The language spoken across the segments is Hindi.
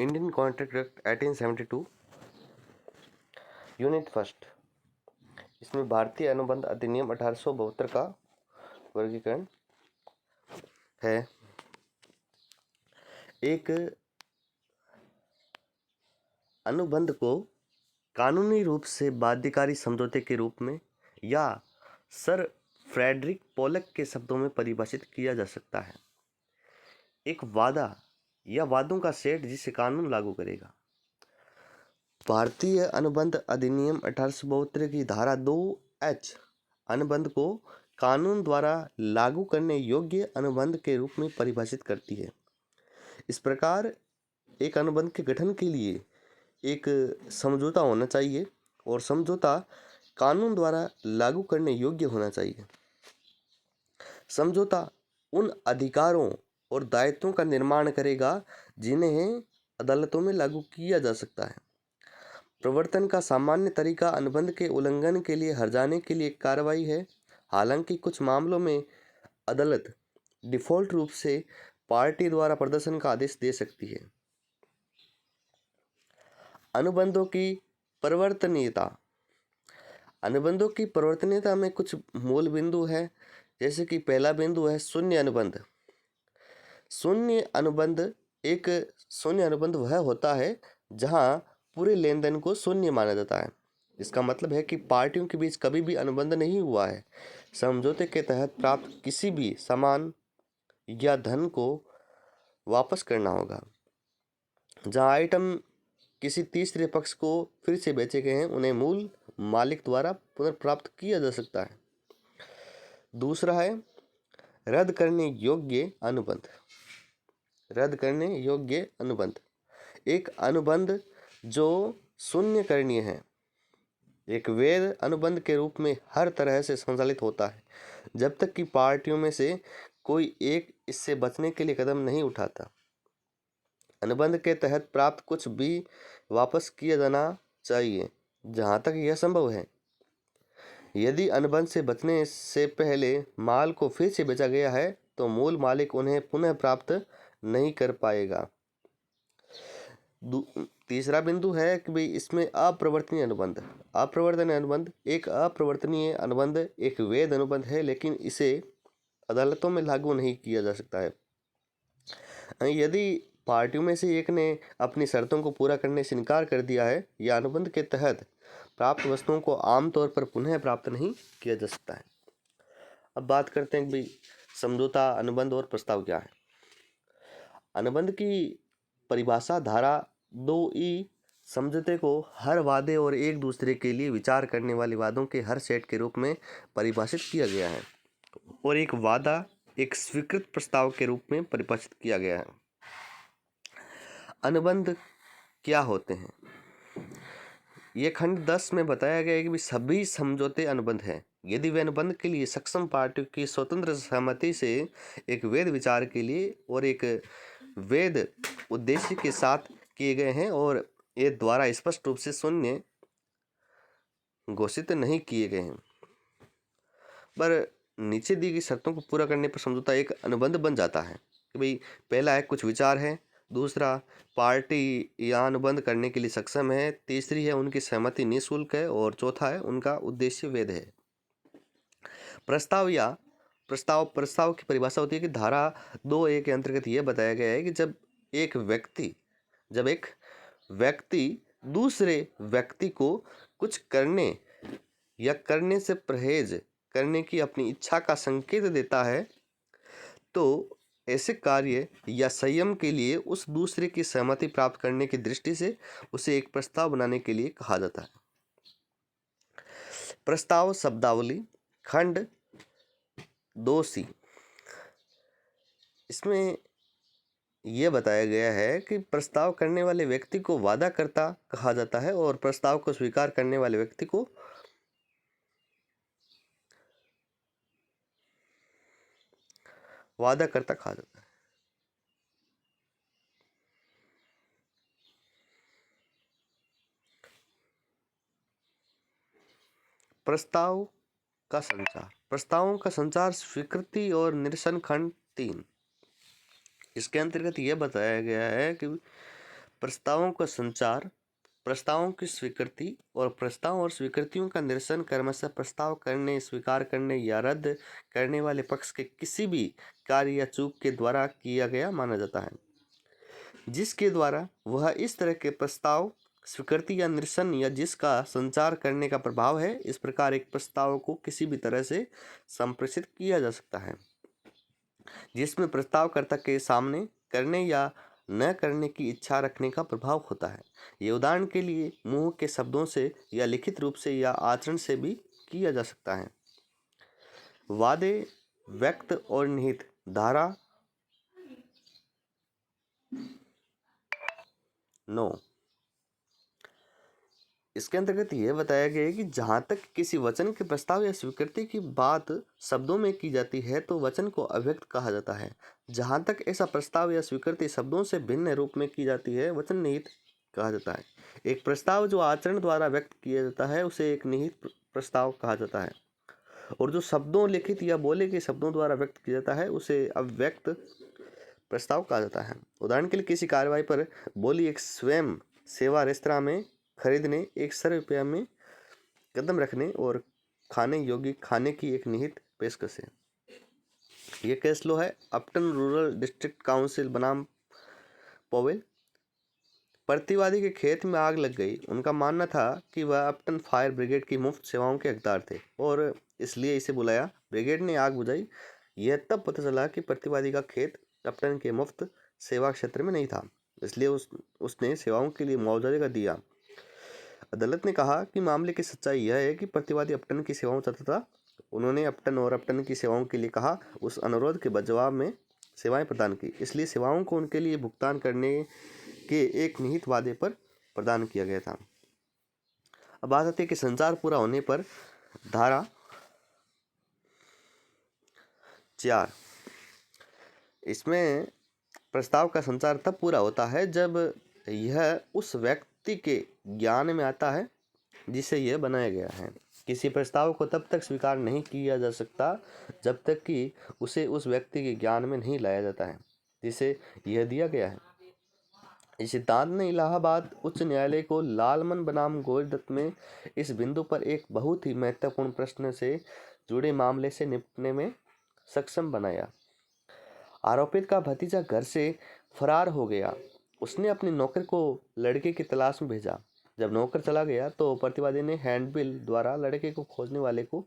Indian contract act 1872 unit first. इसमें भारतीय अनुबंध अधिनियम 1872 का वर्गीकरण है। एक अनुबंध को कानूनी रूप से बाध्यकारी समझौते के रूप में या सर फ्रेडरिक पोलक के शब्दों में परिभाषित किया जा सकता है। एक वादा या वादों का सेट जिसे कानून लागू करेगा। भारतीय अनुबंध अधिनियम 1872 की धारा 2H अनुबंध को कानून द्वारा लागू करने योग्य अनुबंध के रूप में परिभाषित करती है। इस प्रकार एक अनुबंध के गठन के लिए एक समझौता होना चाहिए और समझौता कानून द्वारा लागू करने योग्य होना चाहिए। समझौता उन अधिकारों और दायित्वों का निर्माण करेगा जिन्हें अदालतों में लागू किया जा सकता है। प्रवर्तन का सामान्य तरीका अनुबंध के उल्लंघन के लिए हर्जाने के लिए एक कार्रवाई है। हालांकि कुछ मामलों में अदालत डिफ़ॉल्ट रूप से पार्टी द्वारा प्रदर्शन का आदेश दे सकती है। अनुबंधों की परिवर्तनीयता। अनुबंधों की परिवर्तनीयता में कुछ मूल बिंदु है, जैसे कि पहला बिंदु है शून्य अनुबंध। शून्य अनुबंध वह होता है जहां पूरे लेन देन को शून्य माना जाता है। इसका मतलब है कि पार्टियों के बीच कभी भी अनुबंध नहीं हुआ है। समझौते के तहत प्राप्त किसी भी सामान या धन को वापस करना होगा। जहां आइटम किसी तीसरे पक्ष को फिर से बेचे गए हैं, उन्हें मूल मालिक द्वारा पुनर्प्राप्त किया जा सकता है। दूसरा है रद्द करने योग्य अनुबंध। रद्द करने योग्य अनुबंध एक अनुबंध जो शून्य करणीय है, एक वैध अनुबंध के रूप में हर तरह से संचालित होता है जब तक कि पार्टियों में से कोई एक इससे बचने के लिए कदम नहीं उठाता। अनुबंध के तहत प्राप्त कुछ भी वापस किया जाना चाहिए जहां तक यह संभव है। यदि अनुबंध से बचने से पहले माल को फिर से बेचा गया है तो मूल मालिक उन्हें पुनः प्राप्त नहीं कर पाएगा। तीसरा बिंदु है कि भाई इसमें अप्रवर्तनीय अनुबंध। अप्रवर्तनीय अनुबंध एक अप्रवर्तनीय अनुबंध एक वैध अनुबंध है, लेकिन इसे अदालतों में लागू नहीं किया जा सकता है। यदि पार्टियों में से एक ने अपनी शर्तों को पूरा करने से इनकार कर दिया है या अनुबंध के तहत प्राप्त वस्तुओं को आमतौर पर पुनः प्राप्त नहीं किया जा सकता है। अब बात करते हैं कि भाई समझौता, अनुबंध और प्रस्ताव क्या है। अनुबंध की परिभाषा धारा 2E समझौते को हर वादे और एक दूसरे के लिए विचार करने वाले वादों के हर सेट के रूप में परिभाषित किया गया है और एक वादा एक स्वीकृत प्रस्ताव के रूप में परिभाषित किया गया है। अनुबंध क्या होते हैं? ये खंड 10 में बताया गया है कि सभी समझौते अनुबंध हैं यदि वे अनुबंध के लिए सक्षम पार्टियों की स्वतंत्र सहमति से एक वैध विचार के लिए और एक वैध उद्देश्य के साथ किए गए हैं और ये द्वारा स्पष्ट रूप से शून्य घोषित नहीं किए गए हैं, पर नीचे दी गई शर्तों को पूरा करने पर समझौता एक अनुबंध बन जाता है। कि भाई पहला है कुछ विचार है, दूसरा पार्टी या अनुबंध करने के लिए सक्षम है, तीसरी है उनकी सहमति निःशुल्क है और चौथा है उनका उद्देश्य वैध है। प्रस्ताव की परिभाषा होती है कि धारा 2A के अंतर्गत यह बताया गया है कि जब एक व्यक्ति दूसरे व्यक्ति को कुछ करने या करने से परहेज करने की अपनी इच्छा का संकेत देता है तो ऐसे कार्य या संयम के लिए उस दूसरे की सहमति प्राप्त करने की दृष्टि से उसे एक प्रस्ताव बनाने के लिए कहा जाता है। प्रस्ताव शब्दावली खंड 2C, इसमें यह बताया गया है कि प्रस्ताव करने वाले व्यक्ति को वादाकर्ता कहा जाता है और प्रस्ताव को स्वीकार करने वाले व्यक्ति को वादाकर्ता कहा जाता है। प्रस्तावों का संचार स्वीकृति और निरसन खंड 3, इसके अंतर्गत यह बताया गया है कि प्रस्तावों का संचार, प्रस्तावों की स्वीकृति और प्रस्ताव और स्वीकृतियों का निरसन क्रमशः प्रस्ताव करने, स्वीकार करने या रद्द करने वाले पक्ष के किसी भी कार्य या चूक के द्वारा किया गया माना जाता है, जिसके द्वारा वह इस तरह के प्रस्ताव, स्वीकृति या निरसन या जिसका संचार करने का प्रभाव है। इस प्रकार एक प्रस्ताव को किसी भी तरह से संप्रेषित किया जा सकता है जिसमें प्रस्तावकर्ता के सामने करने या न करने की इच्छा रखने का प्रभाव होता है। ये उदाहरण के लिए मुंह के शब्दों से या लिखित रूप से या आचरण से भी किया जा सकता है। वादे व्यक्त और निहित धारा 9 इसके अंतर्गत यह बताया गया है कि जहाँ तक किसी वचन के प्रस्ताव या स्वीकृति की बात शब्दों में की जाती है तो वचन को अव्यक्त कहा जाता है। जहाँ तक ऐसा प्रस्ताव या स्वीकृति शब्दों से भिन्न रूप में की जाती है वचन निहित कहा जाता है। एक प्रस्ताव जो आचरण द्वारा व्यक्त किया जाता है उसे एक निहित प्रस्ताव कहा जाता है, और जो शब्दों, लिखित या बोले के शब्दों द्वारा व्यक्त किया जाता है उसे अव्यक्त प्रस्ताव कहा जाता है। उदाहरण के लिए किसी कार्रवाई पर बोली एक स्वयं सेवा रेस्तरां में खरीदने, एक ₹100 में कदम रखने और खाने योग्य खाने की एक निहित पेशकश है। ये केस लो है अपटन रूरल डिस्ट्रिक्ट काउंसिल बनाम पॉवेल। प्रतिवादी के खेत में आग लग गई। उनका मानना था कि वह अपटन फायर ब्रिगेड की मुफ्त सेवाओं के हकदार थे और इसलिए इसे बुलाया। ब्रिगेड ने आग बुझाई। यह तब पता चला कि प्रतिवादी का खेत अपटन के मुफ्त सेवा क्षेत्र में नहीं था, इसलिए उसने सेवाओं के लिए मुआवजा दिया। अदालत ने कहा कि मामले की सच्चाई यह है कि प्रतिवादी अपटन की सेवाओं चाहता था। उन्होंने अपटन और अपटन की सेवाओं के लिए कहा, उस अनुरोध के जवाब में सेवाएं प्रदान की, इसलिए सेवाओं को उनके लिए भुगतान करने के एक निहित वादे पर प्रदान किया गया था। अब बात आती है कि संचार पूरा होने पर धारा 4 इसमें प्रस्ताव का संचार तब पूरा होता है जब यह उस व्यक्ति के ज्ञान में आता है जिसे यह बनाया गया है। किसी प्रस्ताव को तब तक स्वीकार नहीं किया जा सकता जब तक कि उसे उस व्यक्ति के ज्ञान में नहीं लाया जाता है जिसे यह दिया गया है। इस सिद्धांत ने इलाहाबाद उच्च न्यायालय को लालमन बनाम गोविंददत्त में इस बिंदु पर एक बहुत ही महत्वपूर्ण प्रश्न से जुड़े मामले से निपटने में सक्षम बनाया। आरोपित का भतीजा घर से फरार हो गया। उसने अपने नौकर को लड़के की तलाश में भेजा। जब नौकर चला गया तो प्रतिवादी ने हैंडबिल द्वारा लड़के को खोजने वाले को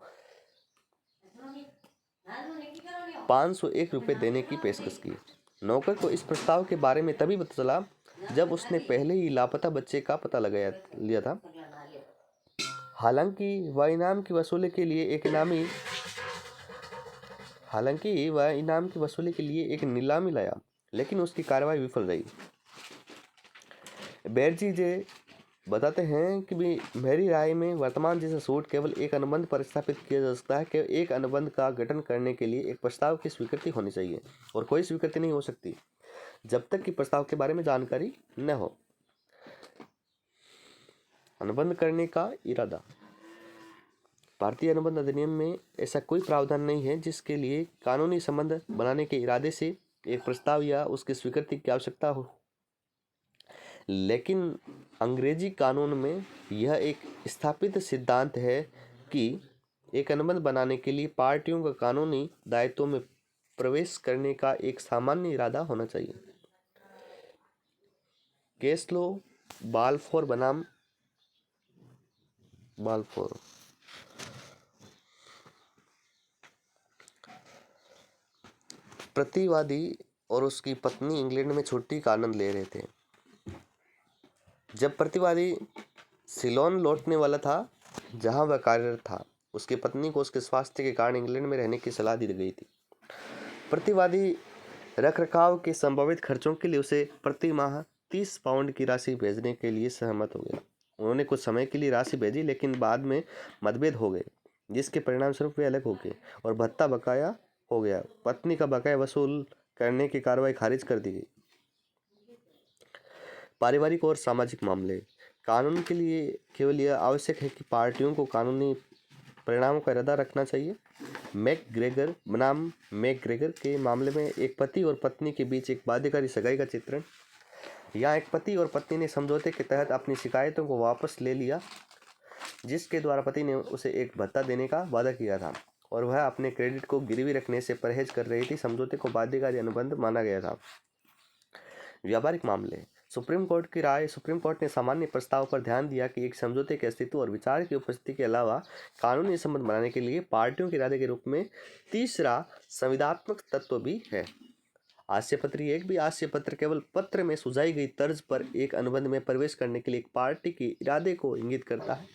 ₹501 देने की पेशकश की। नौकर को इस प्रस्ताव के बारे में तभी पता चला जब उसने पहले ही लापता बच्चे का पता लगा लिया था। हालांकि वह इनाम की वसूली के लिए एक नीलामी लाया, लेकिन उसकी कार्रवाई विफल रही। बैनर्जी जे बताते हैं कि मेरी राय में वर्तमान जैसा सूट केवल एक अनुबंध पर स्थापित किया जा सकता है। केवल एक अनुबंध का गठन करने के लिए एक प्रस्ताव की स्वीकृति होनी चाहिए और कोई स्वीकृति नहीं हो सकती जब तक कि प्रस्ताव के बारे में जानकारी न हो। अनुबंध करने का इरादा। भारतीय अनुबंध अधिनियम में ऐसा कोई प्रावधान नहीं है जिसके लिए कानूनी संबंध बनाने के इरादे से एक प्रस्ताव या उसकी स्वीकृति की आवश्यकता हो, लेकिन अंग्रेजी कानून में यह एक स्थापित सिद्धांत है कि एक अनुबंध बनाने के लिए पार्टियों का कानूनी दायित्वों में प्रवेश करने का एक सामान्य इरादा होना चाहिए। केस लो बालफोर बनाम बालफोर। प्रतिवादी और उसकी पत्नी इंग्लैंड में छुट्टी का आनंद ले रहे थे। जब प्रतिवादी सिलोन लौटने वाला था जहां वह कार्यरत था, उसकी पत्नी को उसके स्वास्थ्य के कारण इंग्लैंड में रहने की सलाह दी गई थी। प्रतिवादी रखरखाव के संभावित खर्चों के लिए उसे प्रति माह 30 पाउंड की राशि भेजने के लिए सहमत हो गया। उन्होंने कुछ समय के लिए राशि भेजी, लेकिन बाद में मतभेद हो गए, जिसके परिणामस्वरूप वे अलग हो गए और भत्ता बकाया हो गया। पत्नी का बकाया वसूल करने की कार्रवाई खारिज कर दी गई। पारिवारिक और सामाजिक मामले। कानून के लिए केवल यह आवश्यक है कि पार्टियों को कानूनी परिणामों का इरादा रखना चाहिए। मैकग्रेगर बनाम मैकग्रेगर के मामले में एक पति और पत्नी के बीच एक बाध्यकारी सगाई का चित्रण। यहाँ एक पति और पत्नी ने समझौते के तहत अपनी शिकायतों को वापस ले लिया, जिसके द्वारा पति ने उसे एक भत्ता देने का वादा किया था और वह अपने क्रेडिट को गिरवी रखने से परहेज कर रही थी। समझौते को बाध्यकारी अनुबंध माना गया था। व्यावहारिक मामले। सुप्रीम कोर्ट की राय। सुप्रीम कोर्ट ने सामान्य प्रस्ताव पर ध्यान दिया कि एक समझौते के अस्तित्व और विचार की उपस्थिति के अलावा कानूनी संबंध बनाने के लिए पार्टियों के इरादे के रूप में तीसरा संविदात्मक तत्व भी है। आशय पत्र। एक भी आशय पत्र केवल पत्र में सुझाई गई तर्ज पर एक अनुबंध में प्रवेश करने के लिए एक पार्टी के इरादे को इंगित करता है।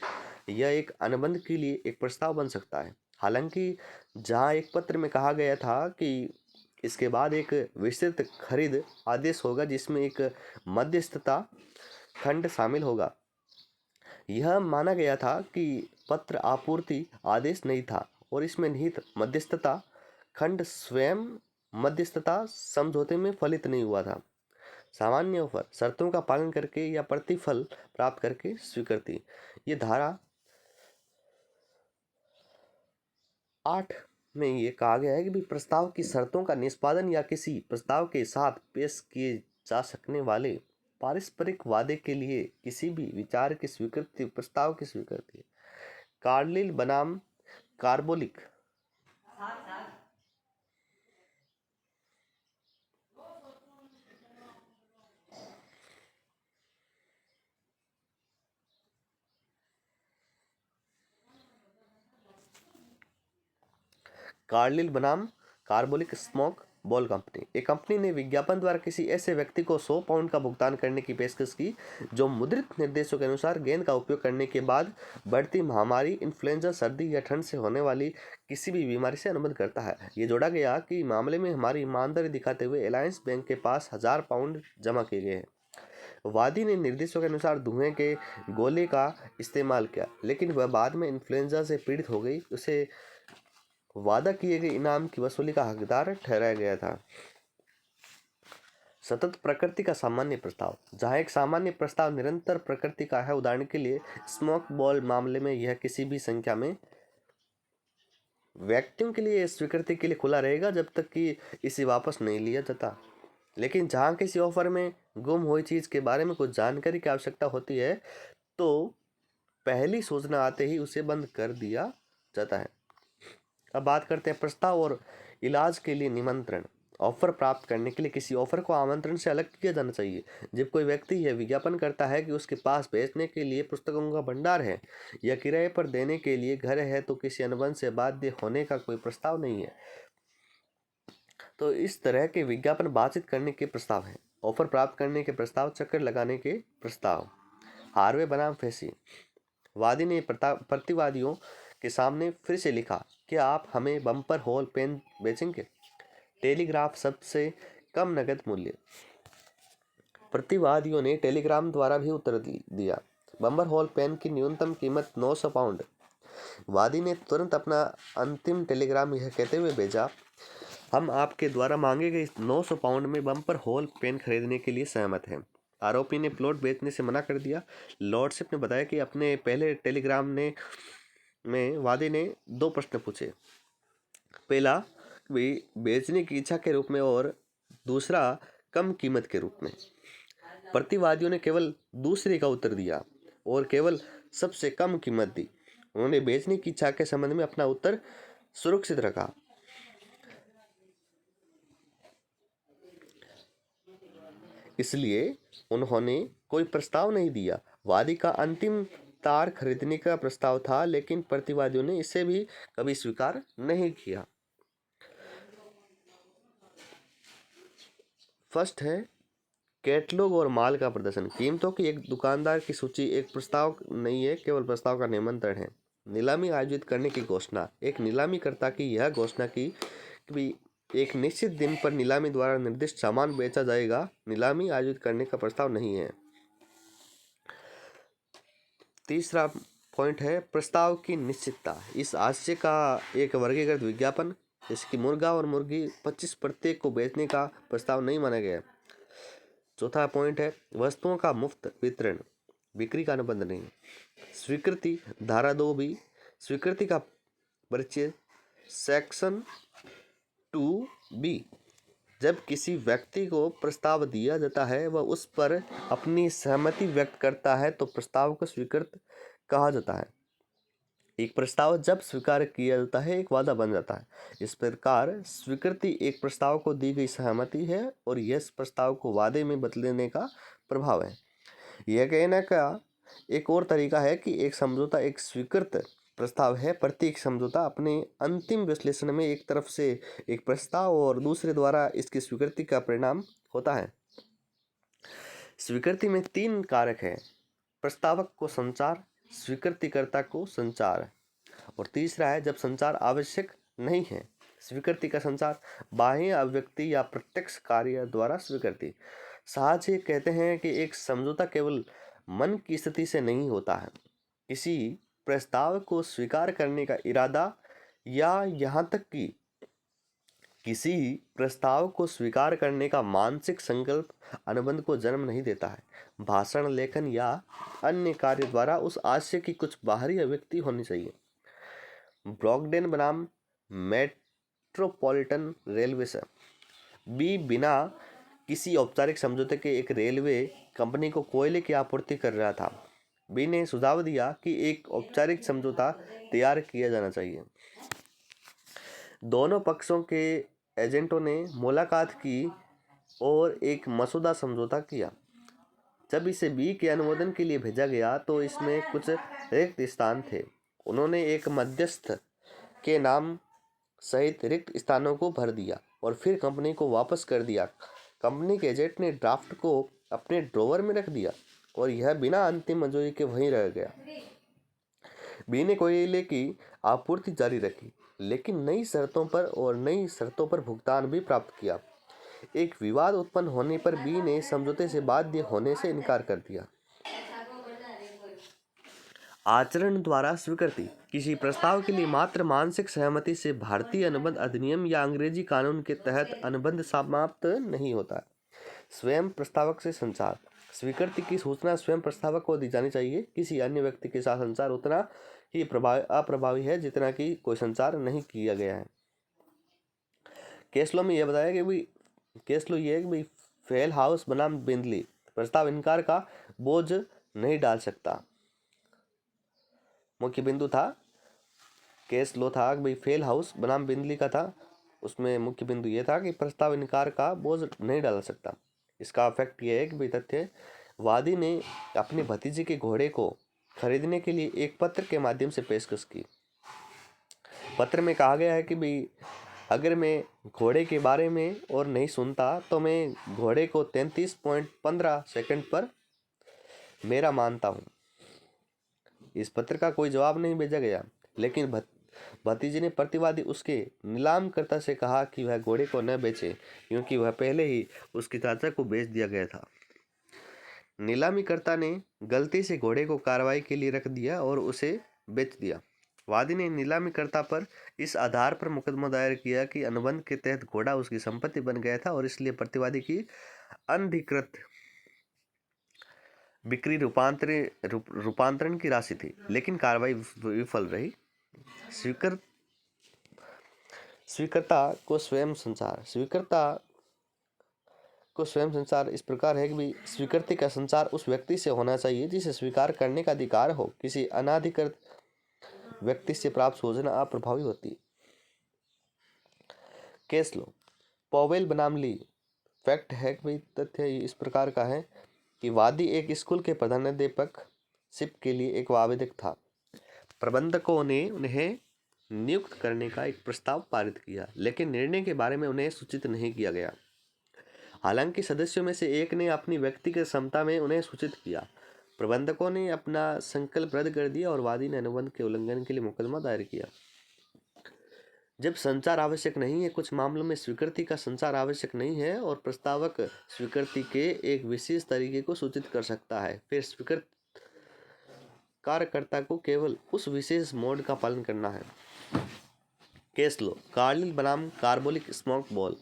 यह एक अनुबंध के लिए एक प्रस्ताव बन सकता है। हालांकि जहां एक पत्र में कहा गया था कि इसके बाद एक विस्तृत खरीद आदेश होगा जिसमें एक मध्यस्थता खंड शामिल होगा, यह माना गया था कि पत्र आपूर्ति आदेश नहीं था और इसमें निहित मध्यस्थता खंड स्वयं मध्यस्थता समझौते में फलित नहीं हुआ था। सामान्य ऑफर। शर्तों का पालन करके या प्रतिफल प्राप्त करके स्वीकृति। ये धारा 8 में ये कहा गया है कि भी प्रस्ताव की शर्तों का निष्पादन या किसी प्रस्ताव के साथ पेश किए जा सकने वाले पारस्परिक वादे के लिए किसी भी विचार की स्वीकृति, प्रस्ताव की स्वीकृति। कार्लिल बनाम कार्बोलिक। कार्लिल बनाम कार्बोलिक स्मोक बॉल कंपनी। एक कंपनी ने विज्ञापन द्वारा किसी ऐसे व्यक्ति को 100 पाउंड का भुगतान करने की पेशकश की जो मुद्रित निर्देशों के अनुसार गेंद का उपयोग करने के बाद बढ़ती महामारी, इन्फ्लुएंजा, सर्दी या ठंड से होने वाली किसी भी बीमारी से अनुबंध करता है। ये जोड़ा गया कि मामले में हमारी ईमानदारी दिखाते हुए अलायंस बैंक के पास 1000 पाउंड जमा किए गए हैं। वादी ने निर्देशों के अनुसार धुएं के गोले का इस्तेमाल किया, लेकिन वह बाद में इन्फ्लुएंजा से पीड़ित हो गई। उसे वादा किए गए इनाम की वसूली का हकदार ठहराया गया था। सतत प्रकृति का सामान्य प्रस्ताव। जहां एक सामान्य प्रस्ताव निरंतर प्रकृति का है, उदाहरण के लिए स्मोक बॉल मामले में यह किसी भी संख्या में व्यक्तियों के लिए स्वीकृति के लिए खुला रहेगा जब तक कि इसे वापस नहीं लिया जाता। लेकिन जहां किसी ऑफर में गुम हुई चीज के बारे में कुछ जानकारी की आवश्यकता होती है तो पहली सूचना आते ही उसे बंद कर दिया जाता है। अब बात करते हैं प्रस्ताव और इलाज के लिए निमंत्रण। ऑफर प्राप्त करने के लिए किसी ऑफर को आमंत्रण से अलग किया जाना चाहिए। जब कोई व्यक्ति यह विज्ञापन करता है कि उसके पास बेचने के लिए पुस्तकों का भंडार है या किराए पर देने के लिए घर है तो किसी अनुबंध से बाध्य होने का कोई प्रस्ताव नहीं है। तो इस तरह के विज्ञापन बातचीत करने के प्रस्ताव हैं। ऑफर प्राप्त करने के प्रस्ताव, चक्कर लगाने के प्रस्ताव। हार्वे बनाम फेसी। वादी ने प्रतिवादियों के सामने फिर से लिखा, क्या आप हमें बम्पर होल पेन बेचेंगे? टेलीग्राफ सबसे कम नगद मूल्य। प्रतिवादियों ने टेलीग्राम द्वारा भी उत्तर दिया। बम्पर होल पेन की न्यूनतम कीमत 900 पाउंड। वादी ने तुरंत अपना अंतिम टेलीग्राम यह कहते हुए भेजा, हम आपके द्वारा मांगे गए 900 पाउंड में बम्पर होल पेन खरीदने के लिए सहमत हैं। आरोपी ने प्लॉट बेचने से मना कर दिया। लॉर्डशिप ने बताया कि अपने पहले टेलीग्राम में वादी ने 2 प्रश्न पूछे। पहला भी बेचने की इच्छा के रूप में और दूसरा कम कीमत के रूप में। प्रतिवादियों ने केवल दूसरे का उत्तर दिया और केवल सबसे कम कीमत दी। उन्होंने बेचने की इच्छा के संबंध में अपना उत्तर सुरक्षित रखा। इसलिए उन्होंने कोई प्रस्ताव नहीं दिया। वादी का अंतिम तार खरीदने का प्रस्ताव था, लेकिन प्रतिवादियों ने इसे भी कभी स्वीकार नहीं किया। फर्स्ट है कैटलॉग और माल का प्रदर्शन। कीमतों की एक दुकानदार की सूची एक प्रस्ताव नहीं है, केवल प्रस्ताव का निमंत्रण है। नीलामी आयोजित करने की घोषणा। एक नीलामीकर्ता की यह घोषणा की कि एक निश्चित दिन पर नीलामी द्वारा निर्दिष्ट सामान बेचा जाएगा। नीलामी आयोजित करने का प्रस्ताव नहीं है। तीसरा पॉइंट है प्रस्ताव की निश्चितता। इस आशय का एक वर्गीकृत विज्ञापन जैसे कि मुर्गा और मुर्गी 25 प्रत्येक को बेचने का प्रस्ताव नहीं माना गया। चौथा पॉइंट है वस्तुओं का मुफ्त वितरण, बिक्री का अनुबंध नहीं। स्वीकृति धारा 2B। स्वीकृति का परिचय सेक्शन 2B। जब किसी व्यक्ति को प्रस्ताव दिया जाता है वह उस पर अपनी सहमति व्यक्त करता है तो प्रस्ताव को स्वीकृत कहा जाता है। एक प्रस्ताव जब स्वीकार किया जाता है एक वादा बन जाता है। इस प्रकार स्वीकृति एक प्रस्ताव को दी गई सहमति है और यह प्रस्ताव को वादे में बदलने का प्रभाव है। यह कहने का एक और तरीका है कि एक समझौता एक स्वीकृत प्रस्ताव है। प्रत्येक समझौता अपने अंतिम विश्लेषण में एक तरफ से एक प्रस्ताव और दूसरे द्वारा इसकी स्वीकृति का परिणाम होता है। स्वीकृति में 3 कारक हैं: प्रस्तावक को संचार, स्वीकृतिकर्ता को संचार और तीसरा है जब संचार आवश्यक नहीं है। स्वीकृति का संचार बाह्य अभिव्यक्ति या प्रत्यक्ष कार्य द्वारा स्वीकृति। साहज ये कहते हैं कि एक समझौता केवल मन की स्थिति से नहीं होता है। किसी प्रस्ताव को स्वीकार करने का इरादा या यहाँ तक कि किसी प्रस्ताव को स्वीकार करने का मानसिक संकल्प अनुबंध को जन्म नहीं देता है। भाषण, लेखन या अन्य कार्य द्वारा उस आशय की कुछ बाहरी अभिव्यक्ति होनी चाहिए। ब्रॉकडेन बनाम मेट्रोपॉलिटन रेलवे से बी बिना किसी औपचारिक समझौते के एक रेलवे कंपनी को कोयले की आपूर्ति कर रहा था। बी ने सुझाव दिया कि एक औपचारिक समझौता तैयार किया जाना चाहिए। दोनों पक्षों के एजेंटों ने मुलाकात की और एक मसौदा समझौता किया। जब इसे बी के अनुमोदन के लिए भेजा गया तो इसमें कुछ रिक्त स्थान थे। उन्होंने एक मध्यस्थ के नाम सहित रिक्त स्थानों को भर दिया और फिर कंपनी को वापस कर दिया। कंपनी के एजेंट ने ड्राफ्ट को अपने ड्रॉवर में रख दिया और यह बिना अंतिम मंजूरी के वहीं रह गया। बी ने कोयले की आपूर्ति जारी रखी लेकिन नई शर्तों पर भुगतान भी प्राप्त किया। एक विवाद उत्पन्न होने पर बी ने समझौते से बाध्य होने से इनकार कर दिया। आचरण द्वारा स्वीकृति किसी प्रस्ताव के लिए मात्र मानसिक सहमति से भारतीय अनुबंध अधिनियम या अंग्रेजी कानून के तहत अनुबंध समाप्त नहीं होता। स्वयं प्रस्तावक से संचार स्वीकृति की सूचना स्वयं प्रस्तावक को दी जानी चाहिए। किसी अन्य व्यक्ति के साथ संचार उतना ही अप्रभावी है जितना कि कोई संचार नहीं किया गया है। केस लॉ में यह बताया कि भाई फेल हाउस बनाम बिंदली प्रस्ताव इनकार का बोझ नहीं डाल सकता। मुख्य बिंदु था केस लॉ था कि भाई फेल हाउस बनाम बिंदली का था। उसमें मुख्य बिंदु यह था कि प्रस्ताव इनकार का बोझ नहीं डाल सकता। इसका इफेक्ट यह है कि भाई तथ्यवादी ने अपने भतीजे के घोड़े को खरीदने के लिए एक पत्र के माध्यम से पेशकश की। पत्र में कहा गया है कि भाई अगर मैं घोड़े के बारे में और नहीं सुनता तो मैं घोड़े को 33.15 सेकंड पर मेरा मानता हूँ। इस पत्र का कोई जवाब नहीं भेजा गया लेकिन भतीजे ने प्रतिवादी उसके नीलामकर्ता से कहा कि वह घोड़े को न बेचे क्योंकि वह पहले ही उसके चाचा को बेच दिया गया था। नीलामीकर्ता ने गलती से घोड़े को कार्रवाई के लिए रख दिया और उसे बेच दिया। वादी ने नीलामीकर्ता पर इस आधार पर मुकदमा दायर किया कि अनुबंध के तहत घोड़ा उसकी संपत्ति बन गया था और इसलिए प्रतिवादी की अनधिकृत बिक्री रूपांतरण की राशि थी, लेकिन कार्रवाई विफल रही। स्वीकर्ता को स्वयं संचार इस प्रकार है कि भी स्वीकृति का संचार उस व्यक्ति से होना चाहिए जिसे स्वीकार करने का अधिकार हो। किसी अनाधिकृत व्यक्ति से प्राप्त सूचना अप्रभावी होती। केस लो पॉवेल बनाम ली फैक्ट है कि भाई तथ्य इस प्रकार का है कि वादी एक स्कूल के प्रधानाध्यापक शिप के लिए एक आवेदक था। प्रबंधकों ने उन्हें नियुक्त करने का एक प्रस्ताव पारित किया लेकिन निर्णय के बारे में उन्हें सूचित नहीं किया गया। हालांकि सदस्यों में से एक ने अपनी व्यक्तिगत क्षमता में उन्हें सूचित किया। प्रबंधकों ने अपना संकल्प रद्द कर दिया और वादी ने अनुबंध के उल्लंघन के लिए मुकदमा दायर किया। जब संचार आवश्यक नहीं है, कुछ मामलों में स्वीकृति का संचार आवश्यक नहीं है और प्रस्तावक स्वीकृति के एक विशेष तरीके को सूचित कर सकता है, फिर स्वीकृत कार्यकर्ता को केवल उस विशेष मोड का पालन करना है। केस लो कार्लिल बनाम carbolic smoke ball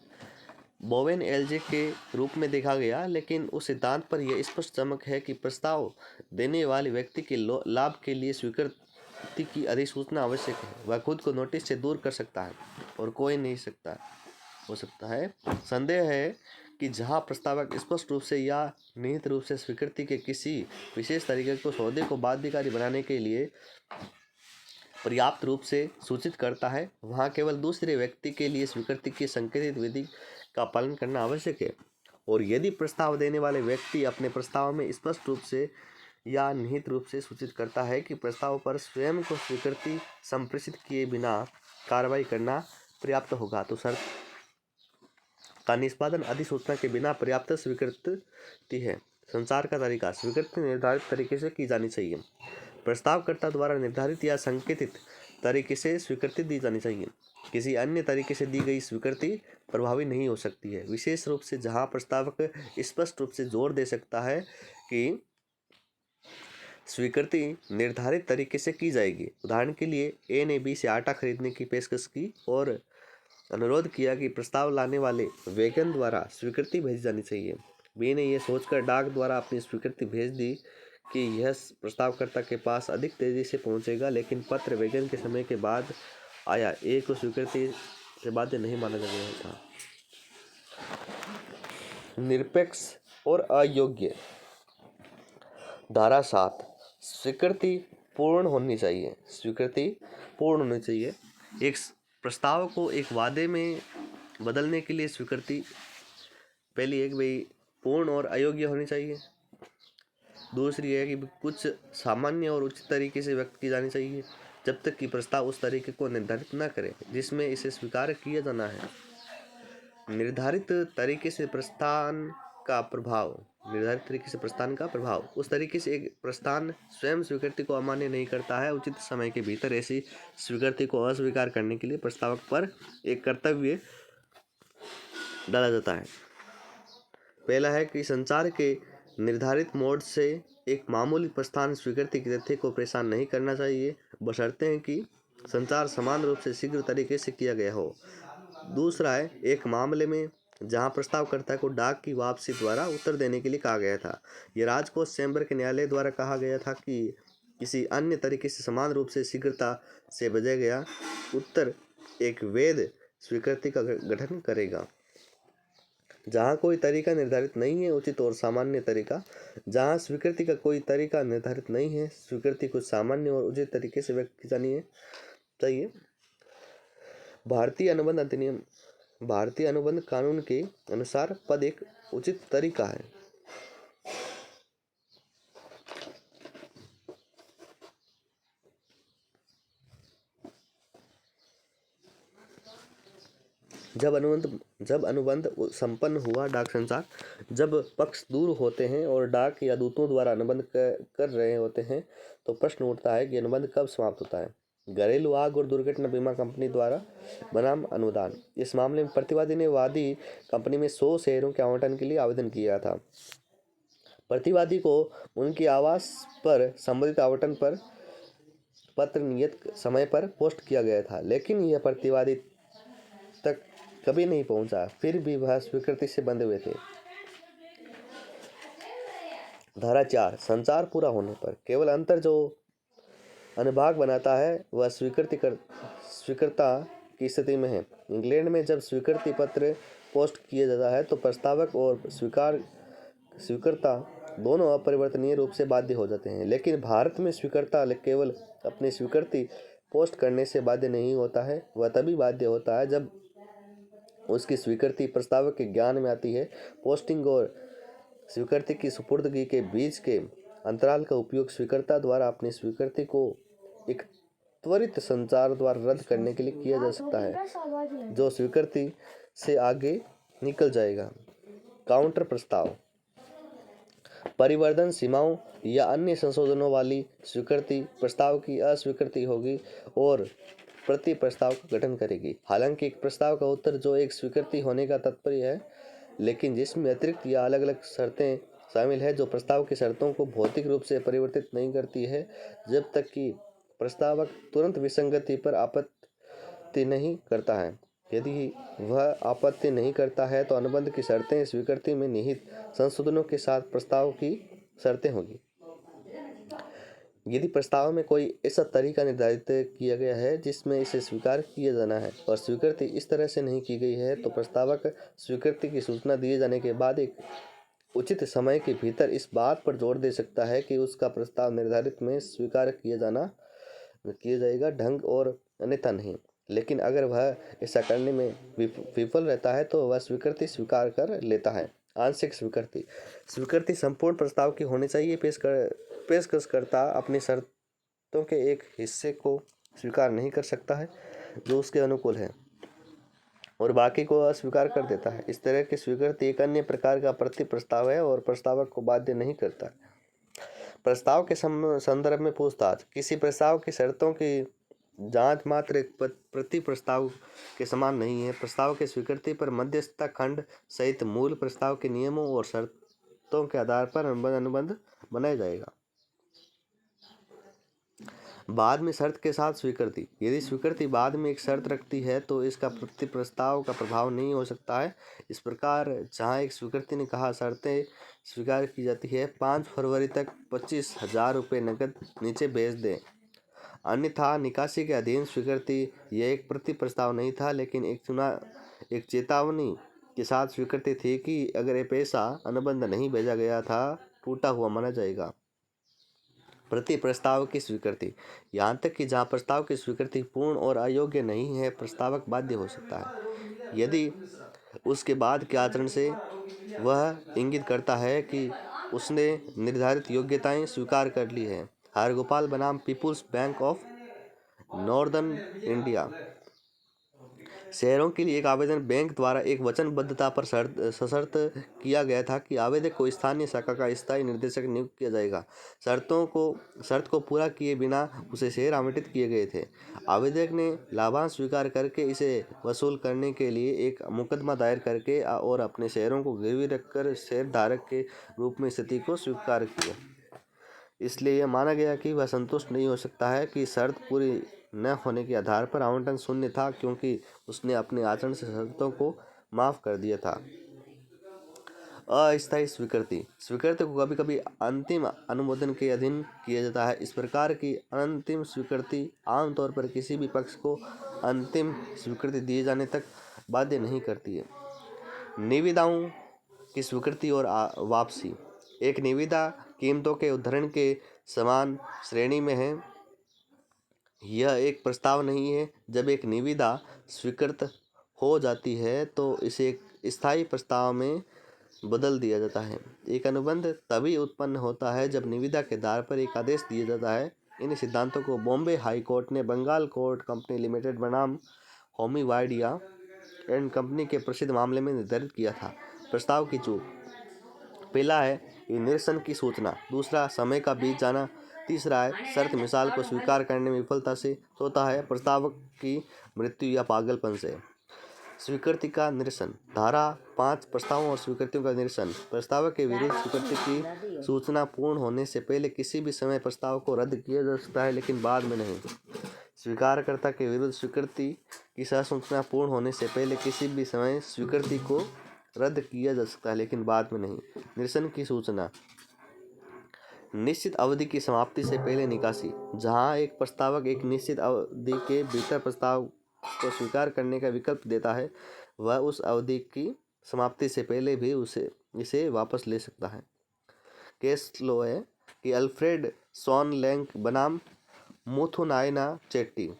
Bowen LJ के रूप में देखा गया, लेकिन उस सिद्धांत पर यह स्पष्ट चमक है कि प्रस्ताव देने वाले व्यक्ति के लाभ के लिए स्वीकृति की अधिसूचना आवश्यक है। वह खुद को नोटिस से दूर कर सकता है और कोई नहीं सकता। हो सकता है। संदेह है कि जहां प्रस्तावक स्पष्ट रूप से या निहित रूप से स्वीकृति के किसी विशेष तरीके को सौदे को बाध्यकारी बनाने के लिए पर्याप्त रूप से सूचित करता है, वहां केवल दूसरे व्यक्ति के लिए स्वीकृति की संकेतित विधि का पालन करना आवश्यक है। और यदि प्रस्ताव देने वाले व्यक्ति अपने प्रस्ताव में स्पष्ट रूप से या निहित रूप से सूचित करता है कि प्रस्ताव पर स्वयं को स्वीकृति संप्रेषित किए बिना कार्रवाई करना पर्याप्त होगा, तो शर्त का निष्पादन अधिसूचना के बिना पर्याप्त स्वीकृति है। संचार का तरीका। स्वीकृति निर्धारित तरीके से की जानी चाहिए। प्रस्तावकर्ता द्वारा निर्धारित या संकेतित तरीके से स्वीकृति दी जानी चाहिए। किसी अन्य तरीके से दी गई स्वीकृति प्रभावी नहीं हो सकती है, विशेष रूप से जहां प्रस्तावक स्पष्ट रूप से जोर दे सकता है कि स्वीकृति निर्धारित तरीके से की जाएगी। उदाहरण के लिए, ए ने बी से आटा खरीदने की पेशकश की और अनुरोध किया कि प्रस्ताव लाने वाले वैगन द्वारा स्वीकृति भेजी जानी चाहिए। बी ने यह सोचकर डाक द्वारा अपनी स्वीकृति भेज दी कि यह प्रस्तावकर्ता के पास अधिक तेजी से पहुंचेगा, लेकिन पत्र वैगन के समय के बाद आया। ए को स्वीकृति से बाध्य नहीं माना जा रहा था। निरपेक्ष और अयोग्य। धारा 7, स्वीकृति पूर्ण होनी चाहिए। स्वीकृति पूर्ण होनी चाहिए। एक प्रस्ताव को एक वादे में बदलने के लिए स्वीकृति पहली एक भाई पूर्ण और अयोग्य होनी चाहिए। दूसरी है कि कुछ सामान्य और उचित तरीके से व्यक्त की जानी चाहिए, जब तक कि प्रस्ताव उस तरीके को निर्धारित न करे जिसमें इसे स्वीकार किया जाना है। निर्धारित तरीके से प्रस्थान का प्रभाव। निर्धारित तरीके से प्रस्थान का प्रभाव। उस तरीके से एक प्रस्थान स्वयं स्वीकृति को अमान्य नहीं करता है। उचित समय के भीतर ऐसी स्वीकृति को अस्वीकार करने के लिए प्रस्तावक पर एक कर्तव्य डाला जाता है। पहला है कि संचार के निर्धारित मोड से एक मामूली प्रस्थान स्वीकृति के तथ्य को परेशान नहीं करना चाहिए, बशर्ते हैं कि संचार समान रूप से शीघ्र तरीके से किया गया हो। दूसरा है, एक मामले में जहां प्रस्तावकर्ता को डाक की वापसी द्वारा उत्तर देने के लिए कहा गया था, यह राजकोष चैम्बर के न्यायालय द्वारा कहा गया था कि किसी अन्य तरीके से समान रूप से शीघ्रता से भेजा गया उत्तर एक वैध स्वीकृति का गठन करेगा। जहाँ कोई तरीका निर्धारित नहीं है, उचित और सामान्य तरीका। जहाँ स्वीकृति का कोई तरीका निर्धारित नहीं है, स्वीकृति कुछ सामान्य और उचित तरीके से व्यक्त की जानी चाहिए। भारतीय अनुबंध अधिनियम, भारतीय अनुबंध कानून के अनुसार पद एक उचित तरीका है। जब अनुबंध संपन्न हुआ डाक संचार, जब पक्ष दूर होते हैं और डाक या दूतों द्वारा अनुबंध कर रहे होते हैं, तो प्रश्न उठता है कि अनुबंध कब समाप्त होता है। घरेलू आग और दुर्घटना बीमा कंपनी द्वारा बनाम अनुदान। इस मामले में प्रतिवादी ने वादी कंपनी में 100 शेयरों के आवंटन के लिए आवेदन किया था। प्रतिवादी को उनके आवास पर संबंधित आवंटन पर पत्र नियत समय पर पोस्ट किया गया था, लेकिन यह प्रतिवादी तक कभी नहीं पहुंचा। फिर भी वह स्वीकृति से बंधे हुए थे। धारा 4, संचार पूरा होने पर केवल अंतर जो अनुभाग बनाता है वह स्वीकृता की स्थिति में है। इंग्लैंड में जब स्वीकृति पत्र पोस्ट किया जाता है तो प्रस्तावक और स्वीकर्ता दोनों अपरिवर्तनीय रूप से बाध्य हो जाते हैं, लेकिन भारत में स्वीकर्ता केवल अपनी स्वीकृति पोस्ट करने से बाध्य नहीं होता है। वह तभी बाध्य होता है जब उसकी स्वीकृति प्रस्तावक के ज्ञान में आती है। पोस्टिंग और स्वीकृति की सुपुर्दगी के बीच के अंतराल का उपयोग स्वीकर्ता द्वारा अपनी स्वीकृति को एक त्वरित संचार द्वारा रद्द करने के लिए किया जा सकता है, जो स्वीकृति से आगे निकल जाएगा। काउंटर प्रस्ताव, परिवर्तन, सीमाओं या अन्य संशोधनों वाली स्वीकृति प्रस्ताव की अस्वीकृति होगी और प्रति प्रस्ताव का गठन करेगी। हालांकि एक प्रस्ताव का उत्तर जो एक स्वीकृति होने का तात्पर्य है, लेकिन जिसमें अतिरिक्त या अलग अलग शर्तें शामिल है जो प्रस्ताव की शर्तों को भौतिक रूप से परिवर्तित नहीं करती है, जब तक कि प्रस्तावक तुरंत विसंगति पर आपत्ति नहीं करता है। यदि वह आपत्ति नहीं करता है तो अनुबंध की शर्तें स्वीकृति में निहित संशोधनों के साथ प्रस्ताव की शर्तें होगी। यदि प्रस्ताव में कोई ऐसा तरीका निर्धारित किया गया है जिसमें इसे स्वीकार किया जाना है और स्वीकृति इस तरह से नहीं की गई है, तो प्रस्तावक स्वीकृति की सूचना दिए जाने के बाद एक उचित समय के भीतर इस बात पर जोर दे सकता है कि उसका प्रस्ताव निर्धारित में स्वीकार किया जाएगा, ढंग और अन्यथा नहीं। लेकिन अगर वह ऐसा करने में विफल रहता है तो वह स्वीकृति स्वीकार कर लेता है। आंशिक स्वीकृति संपूर्ण प्रस्ताव की होनी चाहिए। पेशकशकर्ता अपनी शर्तों के एक हिस्से को स्वीकार नहीं कर सकता है जो उसके अनुकूल है और बाकी को अस्वीकार कर देता है। इस तरह की स्वीकृति एक अन्य प्रकार का प्रति प्रस्ताव है और प्रस्तावक को बाध्य नहीं करता। प्रस्ताव के संदर्भ में पूछताछ। किसी प्रस्ताव की शर्तों की जांच मात्र एक प्रति प्रस्ताव के समान नहीं है। प्रस्ताव की स्वीकृति पर मध्यस्थता खंड सहित मूल प्रस्ताव के नियमों और शर्तों के आधार पर अनुबंध बनाया जाएगा। बाद में शर्त के साथ स्वीकृति। यदि स्वीकृति बाद में एक शर्त रखती है तो इसका प्रति प्रस्ताव का प्रभाव नहीं हो सकता है। इस प्रकार जहां एक स्वीकृति ने कहा शर्तें स्वीकार की जाती है, 5 फरवरी तक 25,000 रुपये नकद नीचे भेज दें। अन्यथा निकासी के अधीन स्वीकृति यह एक प्रति प्रस्ताव नहीं था, लेकिन एक चेतावनी के साथ स्वीकृति थी कि अगर ये पैसा अनुबंध नहीं भेजा गया था टूटा हुआ माना जाएगा। प्रति प्रस्ताव की स्वीकृति। यहाँ तक कि जहाँ प्रस्ताव की स्वीकृति पूर्ण और अयोग्य नहीं है, प्रस्तावक बाध्य हो सकता है यदि उसके बाद के आचरण से वह इंगित करता है कि उसने निर्धारित योग्यताएं स्वीकार कर ली है। हरगोपाल बनाम People's Bank of Northern India. शेयरों के लिए एक आवेदन बैंक द्वारा एक वचनबद्धता पर सशर्त किया गया था कि आवेदक को स्थानीय शाखा का स्थायी निर्देशक नियुक्त किया जाएगा। शर्त को पूरा किए बिना उसे शेयर आवंटित किए गए थे। आवेदक ने लाभांश स्वीकार करके इसे वसूल करने के लिए एक मुकदमा दायर करके और अपने शेयरों को गिरवी रखकर शेयरधारक के रूप में स्थिति को स्वीकार किया। इसलिए यह माना गया कि वह संतुष्ट नहीं हो सकता है कि शर्त पूरी न होने के आधार पर आवंटन शून्य था, क्योंकि उसने अपने आचरण से शर्तों को माफ कर दिया था। अस्थायी स्वीकृति को कभी कभी अंतिम अनुमोदन के अधीन किया जाता है। इस प्रकार की अंतिम स्वीकृति आमतौर पर किसी भी पक्ष को अंतिम स्वीकृति दिए जाने तक बाध्य नहीं करती है। निविदाओं की स्वीकृति और वापसी। एक निविदा कीमतों के उद्धरण के समान श्रेणी में है। यह एक प्रस्ताव नहीं है। जब एक निविदा स्वीकृत हो जाती है तो इसे एक स्थायी प्रस्ताव में बदल दिया जाता है। एक अनुबंध तभी उत्पन्न होता है जब निविदा के आधार पर एक आदेश दिया जाता है। इन सिद्धांतों को बॉम्बे हाई कोर्ट ने बंगाल कोर्ट कंपनी लिमिटेड बनाम होमी वाइडिया एंड कंपनी के प्रसिद्ध मामले में निर्धारित किया था। प्रस्ताव की चूक। पहला है निरसन की सूचना, दूसरा समय का बीत जाना, तीसरा है शर्त मिसाल को स्वीकार करने में विफलता से, चौथा है प्रस्तावक की मृत्यु या पागलपन से। स्वीकृति का निरसन। धारा 5 प्रस्तावों और स्वीकृतियों का निरसन। प्रस्तावक के विरुद्ध स्वीकृति की सूचना पूर्ण होने से पहले किसी भी समय प्रस्ताव को रद्द किया जा सकता है, लेकिन बाद में नहीं। स्वीकारकर्ता के विरुद्ध स्वीकृति की सूचना पूर्ण होने से पहले किसी भी समय स्वीकृति को रद्द किया जा सकता है, लेकिन बाद में नहीं। निरसन की सूचना। निश्चित अवधि की समाप्ति से पहले निकासी। जहां एक प्रस्तावक एक निश्चित अवधि के भीतर प्रस्ताव को स्वीकार करने का विकल्प देता है, वह उस अवधि की समाप्ति से पहले भी इसे वापस ले सकता है। केस लो है कि अल्फ्रेड सॉन लैंग बनाम मुथुनायना चेट्टी।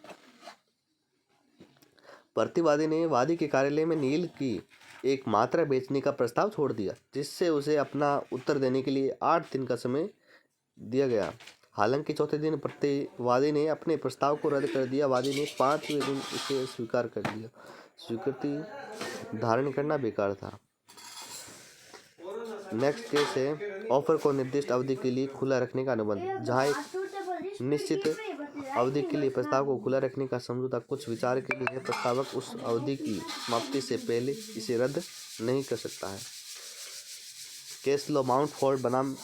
प्रतिवादी ने वादी के कार्यालय में नील की एक मात्रा बेचने का प्रस्ताव छोड़ दिया, जिससे उसे अपना उत्तर देने के लिए 8 दिन का समय दिया गया। हालांकि चौथे दिन प्रतिवादी ने अपने प्रस्ताव को रद्द कर दिया। वादी ने 5वें दिन इसे स्वीकार कर लिया। स्वीकृति धारण करना बेकार था। नेक्स्ट केस है ऑफर को निर्दिष्ट अवधि के लिए खुला रखने का अनुबंध। जहां एक निश्चित अवधि के लिए प्रस्ताव को खुला रखने का समझौता कुछ विचार के लिए है, प्रस्तावक उस अवधि की समाप्ति से पहले इसे रद्द नहीं कर सकता है। केस लो माउंटफोर्ड बनाम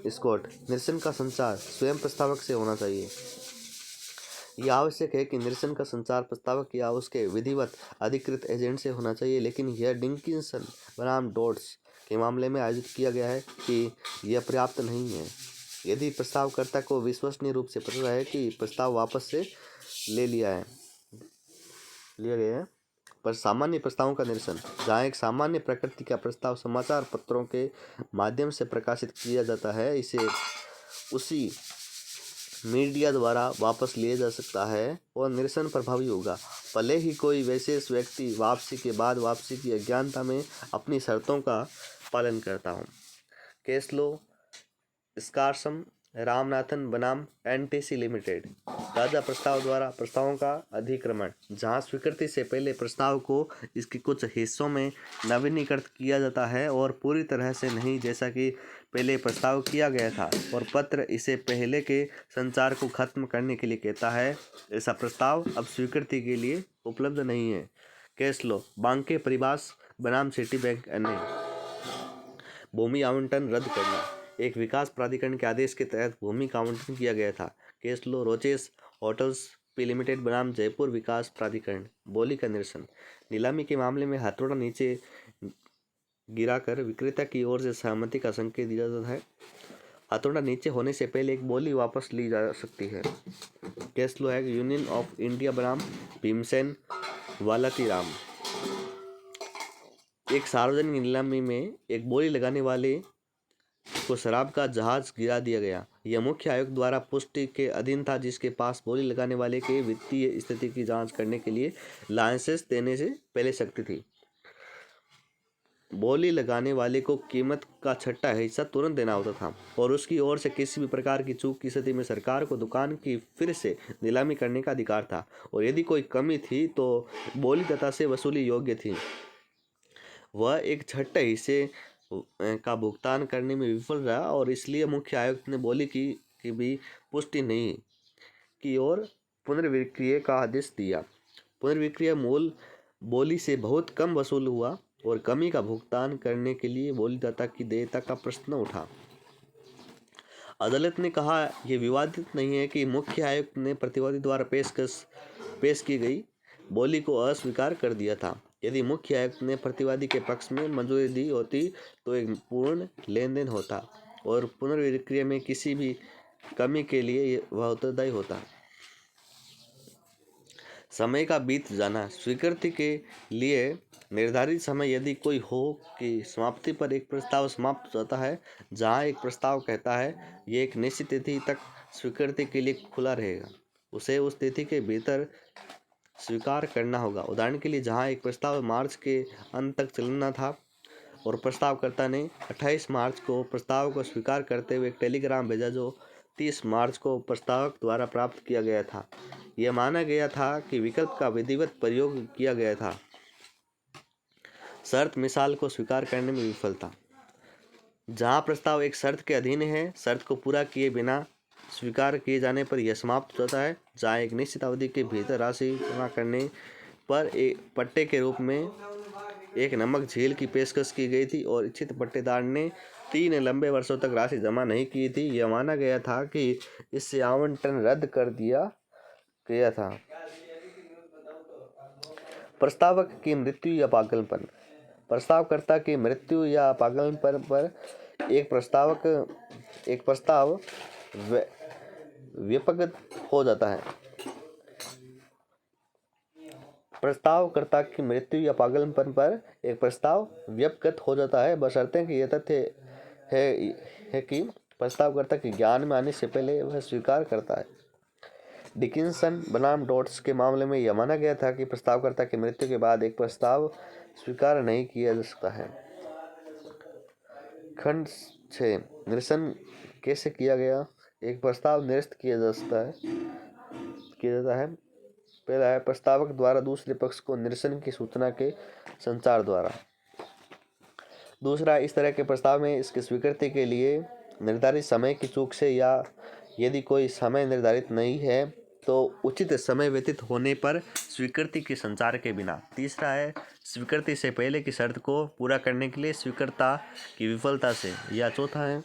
स्कॉट। निरसन का संचार स्वयं प्रस्तावक से होना चाहिए। यह आवश्यक है कि निरसन का संचार प्रस्तावक या उसके विधिवत अधिकृत एजेंट से होना चाहिए, लेकिन यह डिकिंसन बनाम डॉड्स के मामले में आयोजित किया गया है कि यह पर्याप्त नहीं है। यदि प्रस्तावकर्ता को विश्वसनीय रूप से पता है कि प्रस्ताव वापस से लिया गया है। पर सामान्य प्रस्तावों का निरसन, जहाँ एक सामान्य प्रकृति का प्रस्ताव समाचार पत्रों के माध्यम से प्रकाशित किया जाता है, इसे उसी मीडिया द्वारा वापस लिया जा सकता है और निरसन प्रभावी होगा, भले ही कोई विशेष व्यक्ति वापसी के बाद वापसी की अज्ञानता में अपनी शर्तों का पालन करता हो। केसलो स्कारसम रामनाथन बनाम एनटीसी लिमिटेड। ताज़ा प्रस्ताव द्वारा प्रस्तावों का अधिक्रमण, जहां स्वीकृति से पहले प्रस्ताव को इसके कुछ हिस्सों में नवीनीकृत किया जाता है और पूरी तरह से नहीं जैसा कि पहले प्रस्ताव किया गया था, और पत्र इसे पहले के संचार को खत्म करने के लिए कहता है। ऐसा प्रस्ताव अब स्वीकृति के लिए उपलब्ध नहीं है। केसलो बांके परिभाष बनाम सिटी बैंक एनए। भूमि आवंटन रद्द करना। एक विकास प्राधिकरण के आदेश के तहत भूमि का आवंटन किया गया था। केसलो रोचेस होटल्स पी लिमिटेड बनाम जयपुर विकास प्राधिकरण। बोली का निरसन। नीलामी के मामले में हथौड़ा नीचे गिराकर विक्रेता की ओर से सहमति का संकेत दिया जाता है। हथौड़ा नीचे होने से पहले एक बोली वापस ली जा सकती है। केसलो है यूनियन ऑफ इंडिया बनाम भीमसेन वालातीराम। एक सार्वजनिक नीलामी में एक बोली लगाने वाले को शराब का जहाज गिरा दिया गया। यह मुख्य आयुक्त द्वारा पुष्टि के अधीन था, जिसके पास बोली लगाने वाले के वित्तीय स्थिति की जांच करने के लिए लाइसेंस देने से पहले शक्ति थी। बोली लगाने वाले को कीमत का छठा हिस्सा तुरंत देना होता था और उसकी ओर से किसी भी प्रकार की चूक की स्थिति में सरकार को दुकान की फिर से नीलामी करने का अधिकार था, और यदि कोई कमी थी तो बोलीदाता से वसूली योग्य थी। वह एक छठे हिस्से का भुगतान करने में विफल रहा और इसलिए मुख्य आयुक्त ने बोली की भी पुष्टि नहीं की और पुनर्विक्रय का आदेश दिया। पुनर्विक्रय मूल बोली से बहुत कम वसूल हुआ और कमी का भुगतान करने के लिए बोलीदाता की देयता का प्रश्न उठा। अदालत ने कहा, यह विवादित नहीं है कि मुख्य आयुक्त ने प्रतिवादी द्वारा पेश की गई बोली को अस्वीकार कर दिया था। यदि मुख्य आयुक्त ने प्रतिवादी के पक्ष में मंजूरी दी होती तो एक पूर्ण लेन देन होता और पुनर्विक्रय में किसी भी कमी के लिए वह उत्तरदायी होता। समय का बीत जाना। स्वीकृति के लिए निर्धारित समय यदि कोई हो कि समाप्ति पर एक प्रस्ताव समाप्त हो जाता है, जहां एक प्रस्ताव कहता है यह एक निश्चित तिथि तक स्वीकृति के लिए खुला रहेगा, उसे उस तिथि के भीतर स्वीकार करना होगा। उदाहरण के लिए, जहां एक प्रस्ताव मार्च के अंत तक चलना था और प्रस्तावकर्ता ने 28 मार्च को प्रस्ताव को स्वीकार करते हुए एक टेलीग्राम भेजा जो 30 मार्च को प्रस्तावक द्वारा प्राप्त किया गया था, यह माना गया था कि विकल्प का विधिवत प्रयोग किया गया था। शर्त मिसाल को स्वीकार करने में विफलता। जहां प्रस्ताव एक शर्त के अधीन है, शर्त को पूरा किए बिना स्वीकार किए जाने पर यह समाप्त हो जाता है। जहां एक निश्चित अवधि के भीतर राशि जमा करने पर एक पट्टे के रूप में एक नमक झील की पेशकश की गई थी और इच्छित पट्टेदार ने 3 लंबे वर्षों तक राशि जमा नहीं की थी, यह माना गया था कि इससे आवंटन रद्द कर दिया गया था। प्रस्तावक की मृत्यु या पागलपन। प्रस्तावकर्ता की मृत्यु या पागलपन पर एक प्रस्ताव व्यपगत हो जाता है। प्रस्तावकर्ता की मृत्यु या पागलपन पर एक प्रस्ताव व्यपगत हो जाता है, बशर्ते कि यह तथ्य है कि प्रस्तावकर्ता के ज्ञान में आने से पहले वह स्वीकार करता है। डिकिंसन बनाम डॉट्स के मामले में यह माना गया था कि प्रस्तावकर्ता की मृत्यु के बाद एक प्रस्ताव स्वीकार नहीं किया जा सकता है। खंड 6 निरसन कैसे किया गया। एक प्रस्ताव निरस्त किया जाता है। पहला है प्रस्तावक द्वारा दूसरे पक्ष को निरसन की सूचना के संचार द्वारा। दूसरा, इस तरह के प्रस्ताव में इसकी स्वीकृति के लिए निर्धारित समय की चूक से या यदि कोई समय निर्धारित नहीं है तो उचित समय व्यतीत होने पर स्वीकृति के संचार के बिना। तीसरा है स्वीकृति से पहले की शर्त को पूरा करने के लिए स्वीकर्ता की विफलता से। या चौथा है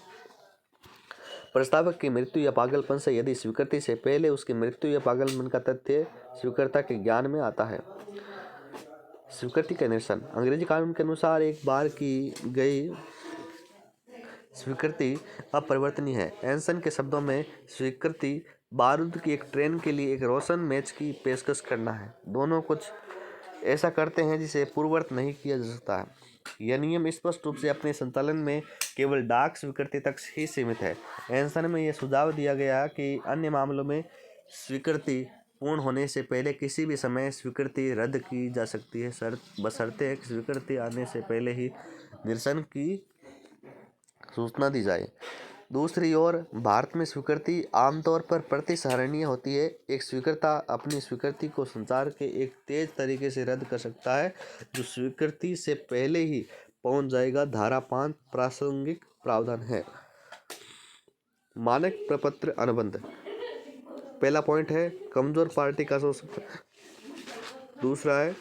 प्रस्तावक की मृत्यु या पागलपन से, यदि स्वीकृति से पहले उसकी मृत्यु या पागलपन का तथ्य स्वीकर्ता के ज्ञान में आता है। स्वीकृति का निरसन। अंग्रेजी कानून के अनुसार एक बार की गई स्वीकृति अपरिवर्तनीय है। एंसन के शब्दों में स्वीकृति बारूद की एक ट्रेन के लिए एक रोशन मैच की पेशकश करना है। दोनों कुछ ऐसा करते हैं जिसे पूर्ववत नहीं किया जा सकता है। यह नियम स्पष्ट रूप से अपने संचालन में केवल डाक स्वीकृति तक ही सीमित है। एंसन में यह सुझाव दिया गया कि अन्य मामलों में स्वीकृति पूर्ण होने से पहले किसी भी समय स्वीकृति रद्द की जा सकती है, बशर्ते कि स्वीकृति आने से पहले ही निरसन की सूचना दी जाए। दूसरी ओर भारत में स्वीकृति आमतौर पर प्रतिसंहरणीय होती है। एक स्वीकर्ता अपनी स्वीकृति को संचार के एक तेज तरीके से रद्द कर सकता है जो स्वीकृति से पहले ही पहुंच जाएगा। धारा 5 प्रासंगिक प्रावधान है। मानक प्रपत्र अनुबंध। पहला पॉइंट है कमजोर पार्टी का शोषण। दूसरा है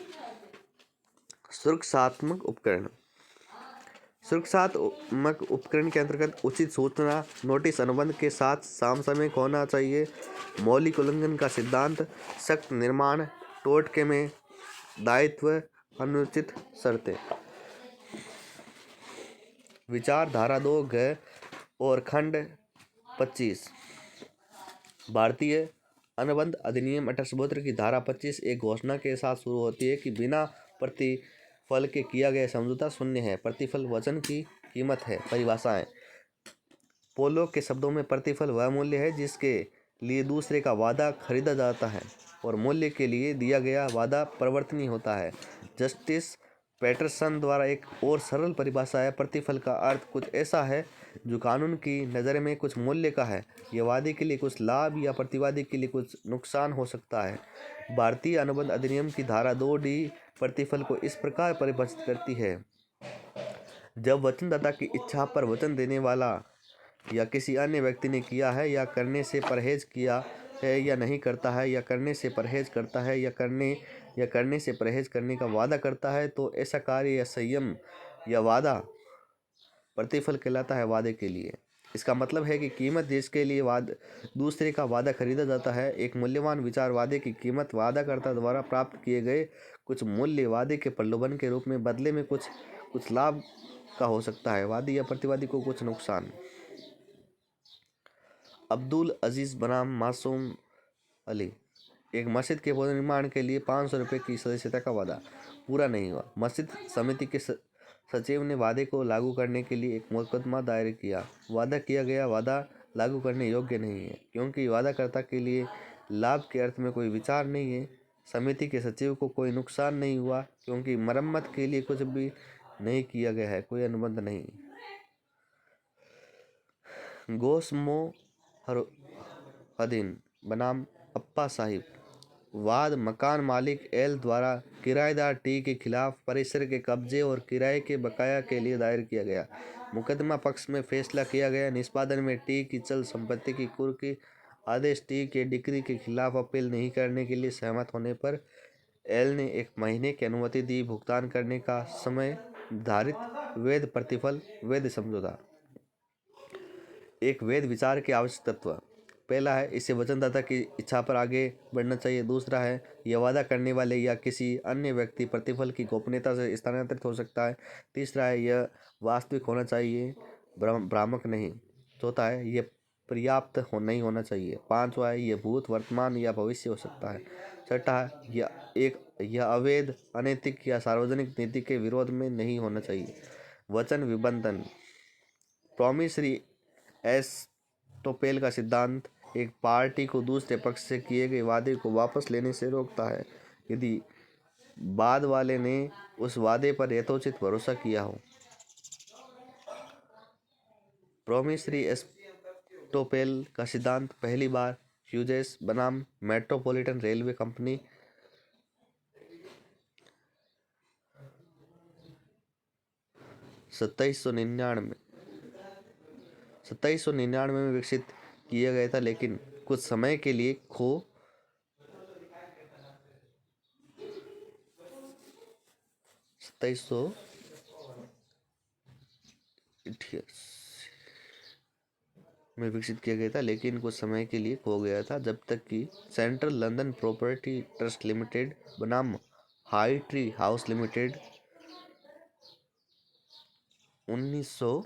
सुरक्षात्मक उपकरण। सुरक्षात्मक उपकरण के अंतर्गत उचित सूचना नोटिस अनुबंध के साथ समसामयिक होना चाहिए। मौलिक उल्लंघन का सिद्धांत, सख्त निर्माण, टोटके में दायित्व, अनुचित शर्तें। विचार धारा 2 ग और खंड 25। भारतीय अनुबंध अधिनियम 1872 की धारा 25 एक घोषणा के साथ शुरू होती है कि बिना प्रतिफल के किया गया समझौता शून्य है। प्रतिफल वचन की कीमत है। परिभाषाएं। पोलो के शब्दों में प्रतिफल वह मूल्य है जिसके लिए दूसरे का वादा खरीदा जाता है और मूल्य के लिए दिया गया वादा परिवर्तनीय होता है। जस्टिस पैटरसन द्वारा एक और सरल परिभाषा है। प्रतिफल का अर्थ कुछ ऐसा है जो कानून की नज़र में कुछ मूल्य का है। यह वादी के लिए कुछ लाभ या प्रतिवादी के लिए कुछ नुकसान हो सकता है। भारतीय अनुबंध अधिनियम की धारा 2D प्रतिफल को इस प्रकार परिभाषित करती है: जब वचनदाता की इच्छा पर वचन देने वाला या किसी अन्य व्यक्ति ने किया है या करने से परहेज किया है या नहीं करता है या करने से परहेज करता है या करने से परहेज करने का वादा करता है तो ऐसा कार्य या संयम या वादा प्रतिफल कहलाता है। वादे के लिए इसका मतलब है कि कीमत जिसके लिए दूसरे का वादा खरीदा जाता है। एक मूल्यवान विचार वादे की कीमत वादाकर्ता द्वारा प्राप्त किए गए कुछ मूल्य वादे के प्रलोभन के रूप में बदले में कुछ लाभ का हो सकता है। वादी या प्रतिवादी को कुछ नुकसान। अब्दुल अजीज बनाम मासूम अली। एक मस्जिद के पुनर्निर्माण के लिए 500 रुपये की सदस्यता का वादा पूरा नहीं हुआ। मस्जिद समिति के सचिव ने वादे को लागू करने के लिए एक मुकदमा दायर किया। वादा किया गया वादा लागू करने योग्य नहीं है क्योंकि वादाकर्ता के लिए लाभ के अर्थ में कोई विचार नहीं है। समिति के सचिव को कोई नुकसान नहीं हुआ क्योंकि मरम्मत के लिए कुछ भी नहीं किया गया है। कोई अनुबंध नहीं। गोस्मो हरुद्दीन बनाम अप्पा साहिब। वाद मकान मालिक एल द्वारा किराएदार टी के खिलाफ परिसर के कब्जे और किराए के बकाया के लिए दायर किया गया। मुकदमा पक्ष में फैसला किया गया। निष्पादन में टी की चल संपत्ति की कुर्की आदेश टी के डिक्री के खिलाफ अपील नहीं करने के लिए सहमत होने पर एल ने 1 महीने की अनुमति दी। भुगतान करने का समय निर्धारित। वैध प्रतिफल, वैध समझौता। एक वैध विचार के आवश्यक तत्व। पहला है इसे वचनदाता की इच्छा पर आगे बढ़ना चाहिए। दूसरा है यह वादा करने वाले या किसी अन्य व्यक्ति प्रतिफल की गोपनीयता से स्थानांतरित हो सकता है। तीसरा है यह वास्तविक होना चाहिए, भ्रामक नहीं। चौथा है यह पर्याप्त नहीं होना चाहिए। पांचवा है यह भूत, वर्तमान या भविष्य हो सकता है। छठा है यह अवैध, अनैतिक या सार्वजनिक नीति के विरोध में नहीं होना चाहिए। वचन विबंधन। प्रॉमिसरी एस्टोपेल का सिद्धांत एक पार्टी को दूसरे पक्ष से किए गए वादे को वापस लेने से रोकता है यदि बाद वाले ने उस वादे पर यथोचित भरोसा किया हो। प्रॉमिसरी एस्टोपेल का सिद्धांत पहली बार ह्यूजेस बनाम मेट्रोपॉलिटन रेलवे कंपनी 2799 में विकसित किया गया था लेकिन कुछ समय के लिए खो 2788 गया था जब तक कि central London property trust limited बनाम हाई ट्री हाउस लिमिटेड 1900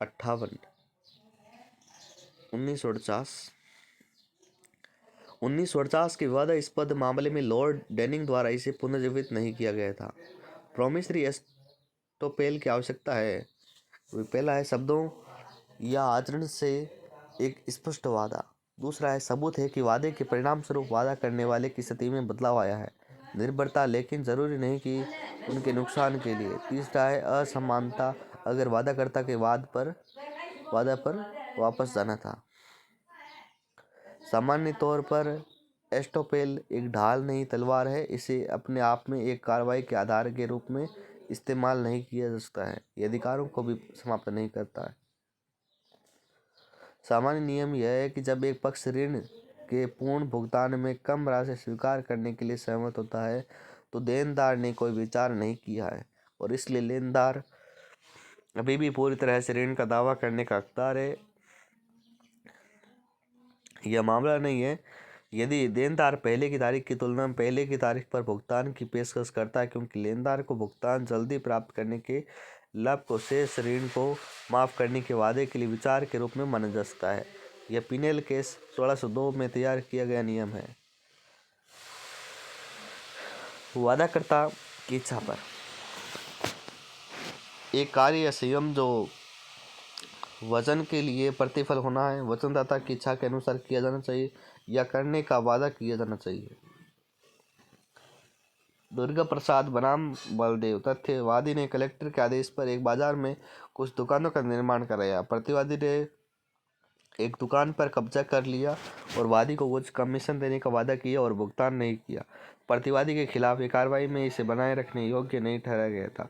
58 1948 के विवादास्पद मामले में लॉर्ड डेनिंग द्वारा इसे पुनर्जीवित नहीं किया गया था। प्रॉमिसरी एस्टोपेल की आवश्यकता है। पहला है शब्दों या आचरण से एक स्पष्ट वादा। दूसरा है सबूत है कि वादे के परिणाम स्वरूप वादा करने वाले की स्थिति में बदलाव आया है। निर्भरता, लेकिन जरूरी नहीं कि उनके नुकसान के लिए। तीसरा है असमानता, अगर वादाकर्ता के वादा पर वापस जाना था। सामान्य तौर पर एस्टोपेल एक ढाल नहीं तलवार है। इसे अपने आप में एक कार्रवाई के आधार के रूप में इस्तेमाल नहीं किया जा सकता है। ये अधिकारों को भी समाप्त नहीं करता है। सामान्य नियम यह है कि जब एक पक्ष ऋण के पूर्ण भुगतान में कम राशि स्वीकार करने के लिए सहमत होता है तो देनदार ने कोई विचार नहीं किया है और इसलिए लेनदार अभी भी पूरी तरह से ऋण का दावा करने का हकदार है। यह मामला नहीं है यदि देनदार पहले की तारीख की तुलना में पहले की तारीख पर भुगतान की पेशकश करता है, क्योंकि लेनदार को भुगतान जल्दी प्राप्त करने के लाभ को शेष ऋण को माफ़ करने के वादे के लिए विचार के रूप में माना जा सकता है। यह पिनेल केस 1602 में तैयार किया गया नियम है। वादाकर्ता की इच्छा पर एक कार्य या संयम जो वचन के लिए प्रतिफल होना है, वचनदाता की इच्छा के अनुसार किया जाना चाहिए या करने का वादा किया जाना चाहिए। दुर्गा प्रसाद बनाम बलदेव। तथ्य: वादी ने कलेक्टर के आदेश पर एक बाजार में कुछ दुकानों का निर्माण कराया। प्रतिवादी ने एक दुकान पर कब्जा कर लिया और वादी को कुछ कमीशन देने का वादा किया और भुगतान नहीं किया। प्रतिवादी के खिलाफ एक कार्रवाई में इसे बनाए रखने योग्य नहीं ठहराया गया था।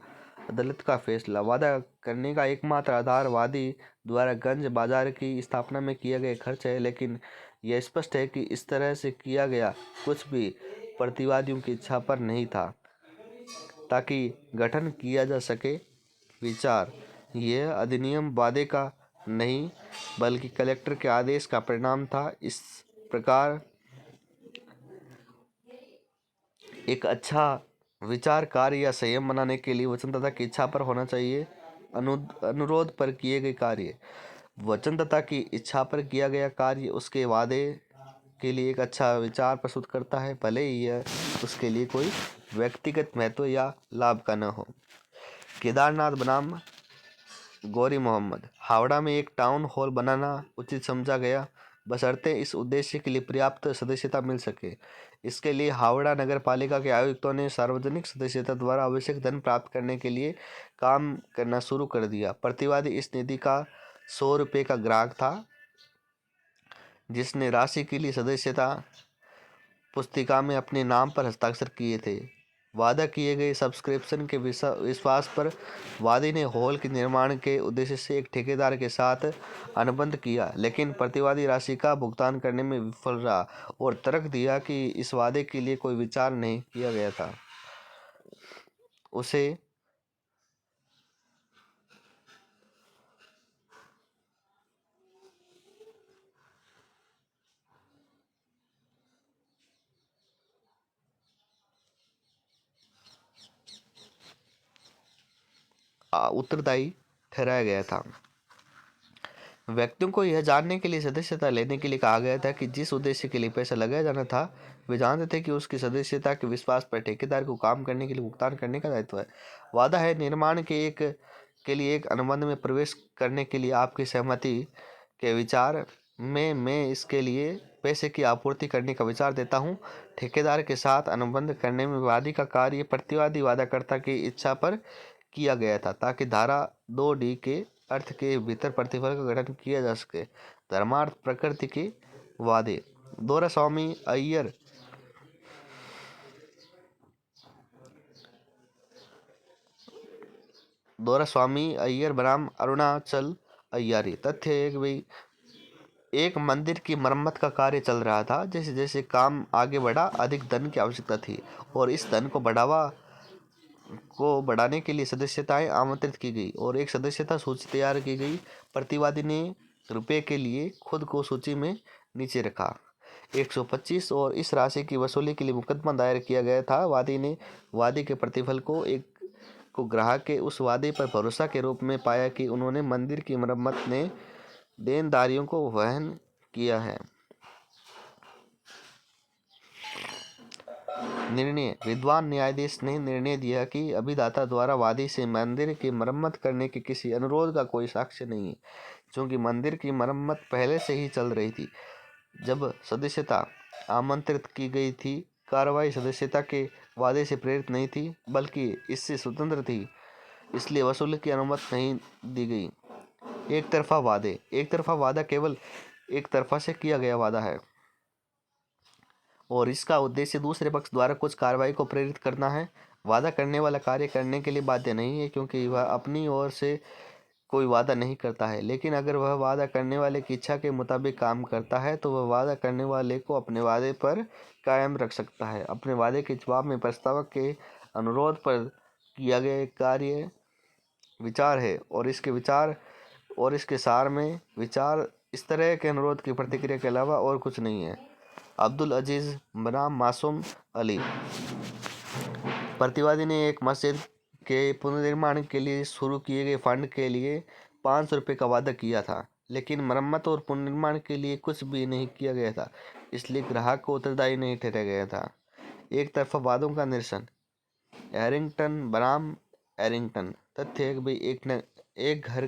अदालत का फैसला: वादा करने का एकमात्र आधार वादी द्वारा गंज बाजार की स्थापना में किया गया खर्च है, लेकिन यह स्पष्ट है कि इस तरह से किया गया कुछ भी प्रतिवादियों की इच्छा पर नहीं था ताकि गठन किया जा सके। विचार: यह अधिनियम वादे का नहीं बल्कि कलेक्टर के आदेश का परिणाम था। इस प्रकार एक अच्छा विचार कार्य या संयम बनाने के लिए वचनदाता की इच्छा पर होना चाहिए। अनुरोध पर किए गए कार्य: वचनदाता की इच्छा पर किया गया कार्य उसके वादे के लिए एक अच्छा विचार प्रस्तुत करता है, भले ही यह उसके लिए कोई व्यक्तिगत महत्व या लाभ का न हो। केदारनाथ बनाम गौरी मोहम्मद। हावड़ा में एक टाउन हॉल बनाना उचित समझा गया, बशर्ते इस उद्देश्य के लिए पर्याप्त सदस्यता मिल सके। इसके लिए हावड़ा नगर पालिका के आयुक्तों ने सार्वजनिक सदस्यता द्वारा आवश्यक धन प्राप्त करने के लिए काम करना शुरू कर दिया। प्रतिवादी इस निधि का 100 रुपये का ग्राहक था, जिसने राशि के लिए सदस्यता पुस्तिका में अपने नाम पर हस्ताक्षर किए थे। वादा किए गए सब्सक्रिप्शन के विश्वास पर वादी ने हॉल के निर्माण के उद्देश्य से एक ठेकेदार के साथ अनुबंध किया, लेकिन प्रतिवादी राशि का भुगतान करने में विफल रहा और तर्क दिया कि इस वादे के लिए कोई विचार नहीं किया गया था। उसे उत्तरदायी ठहराया गया था। व्यक्तियों को यह जानने के लिए सदस्यता लेने के लिए कहा गया था कि जिस उद्देश्य के लिए पैसा लगाया जाना था, वे जानते थे कि उसकी सदस्यता के विश्वास पर ठेकेदार को काम करने के लिए भुगतान करने का दायित्व है। वादा है निर्माण के लिए एक अनुबंध में प्रवेश करने के लिए आपकी सहमति के विचार में मैं इसके लिए पैसे की आपूर्ति करने का विचार देता हूँ। ठेकेदार के साथ अनुबंध करने में वादी का कार्य प्रतिवादी वादाकर्ता की इच्छा पर किया गया था ताकि धारा 2D के अर्थ के भीतर प्रतिफल का गठन किया जा सके। धर्मार्थ प्रकृति के वादे। दोरास्वामी अय्यर बनाम अरुणाचल अय्यारी। तथ्य: एक मंदिर की मरम्मत का कार्य चल रहा था। जैसे जैसे काम आगे बढ़ा, अधिक धन की आवश्यकता थी और इस धन को बढ़ाने के लिए सदस्यताएं आमंत्रित की गई और एक सदस्यता सूची तैयार की गई। प्रतिवादी ने रुपए के लिए खुद को सूची में नीचे रखा 125 और इस राशि की वसूली के लिए मुकदमा दायर किया गया था। वादी के प्रतिफल को एक को ग्राहक के उस वादे पर भरोसा के रूप में पाया कि उन्होंने मंदिर की मरम्मत ने देनदारियों को वहन किया है। निर्णय। विद्वान न्यायाधीश ने निर्णय दिया कि अभिदाता द्वारा वादी से मंदिर की मरम्मत करने के किसी अनुरोध का कोई साक्ष्य नहीं है, क्योंकि मंदिर की मरम्मत पहले से ही चल रही थी जब सदस्यता आमंत्रित की गई थी। कार्रवाई सदस्यता के वादे से प्रेरित नहीं थी, बल्कि इससे स्वतंत्र थी, इसलिए वसूली की अनुमति नहीं दी गई। एक तरफा वादे। एक तरफा वादा केवल एक तरफा से किया गया वादा है और इसका उद्देश्य दूसरे पक्ष द्वारा कुछ कार्रवाई को प्रेरित करना है। वादा करने वाला कार्य करने के लिए बाध्य नहीं है, क्योंकि वह अपनी ओर से कोई वादा नहीं करता है, लेकिन अगर वह वादा करने वाले की इच्छा के मुताबिक काम करता है तो वह वादा करने वाले को अपने वादे पर कायम रख सकता है। अपने वादे के जवाब में प्रस्तावक के अनुरोध पर किया गया कार्य विचार है और इसके सार में विचार इस तरह के अनुरोध की प्रतिक्रिया के अलावा और कुछ नहीं है। अब्दुल अजीज बनाम मासूम अली। प्रतिवादी ने एक मस्जिद के पुनर्निर्माण के लिए शुरू किए गए फंड के लिए 500 रुपये का वादा किया था, लेकिन मरम्मत और पुनर्निर्माण के लिए कुछ भी नहीं किया गया था, इसलिए ग्राहक को उत्तरदायी नहीं ठहराया गया था। एक तरफा वादों का निरसन। एरिंगटन बनाम एरिंगटन। तथ्य है कि भाई एक घर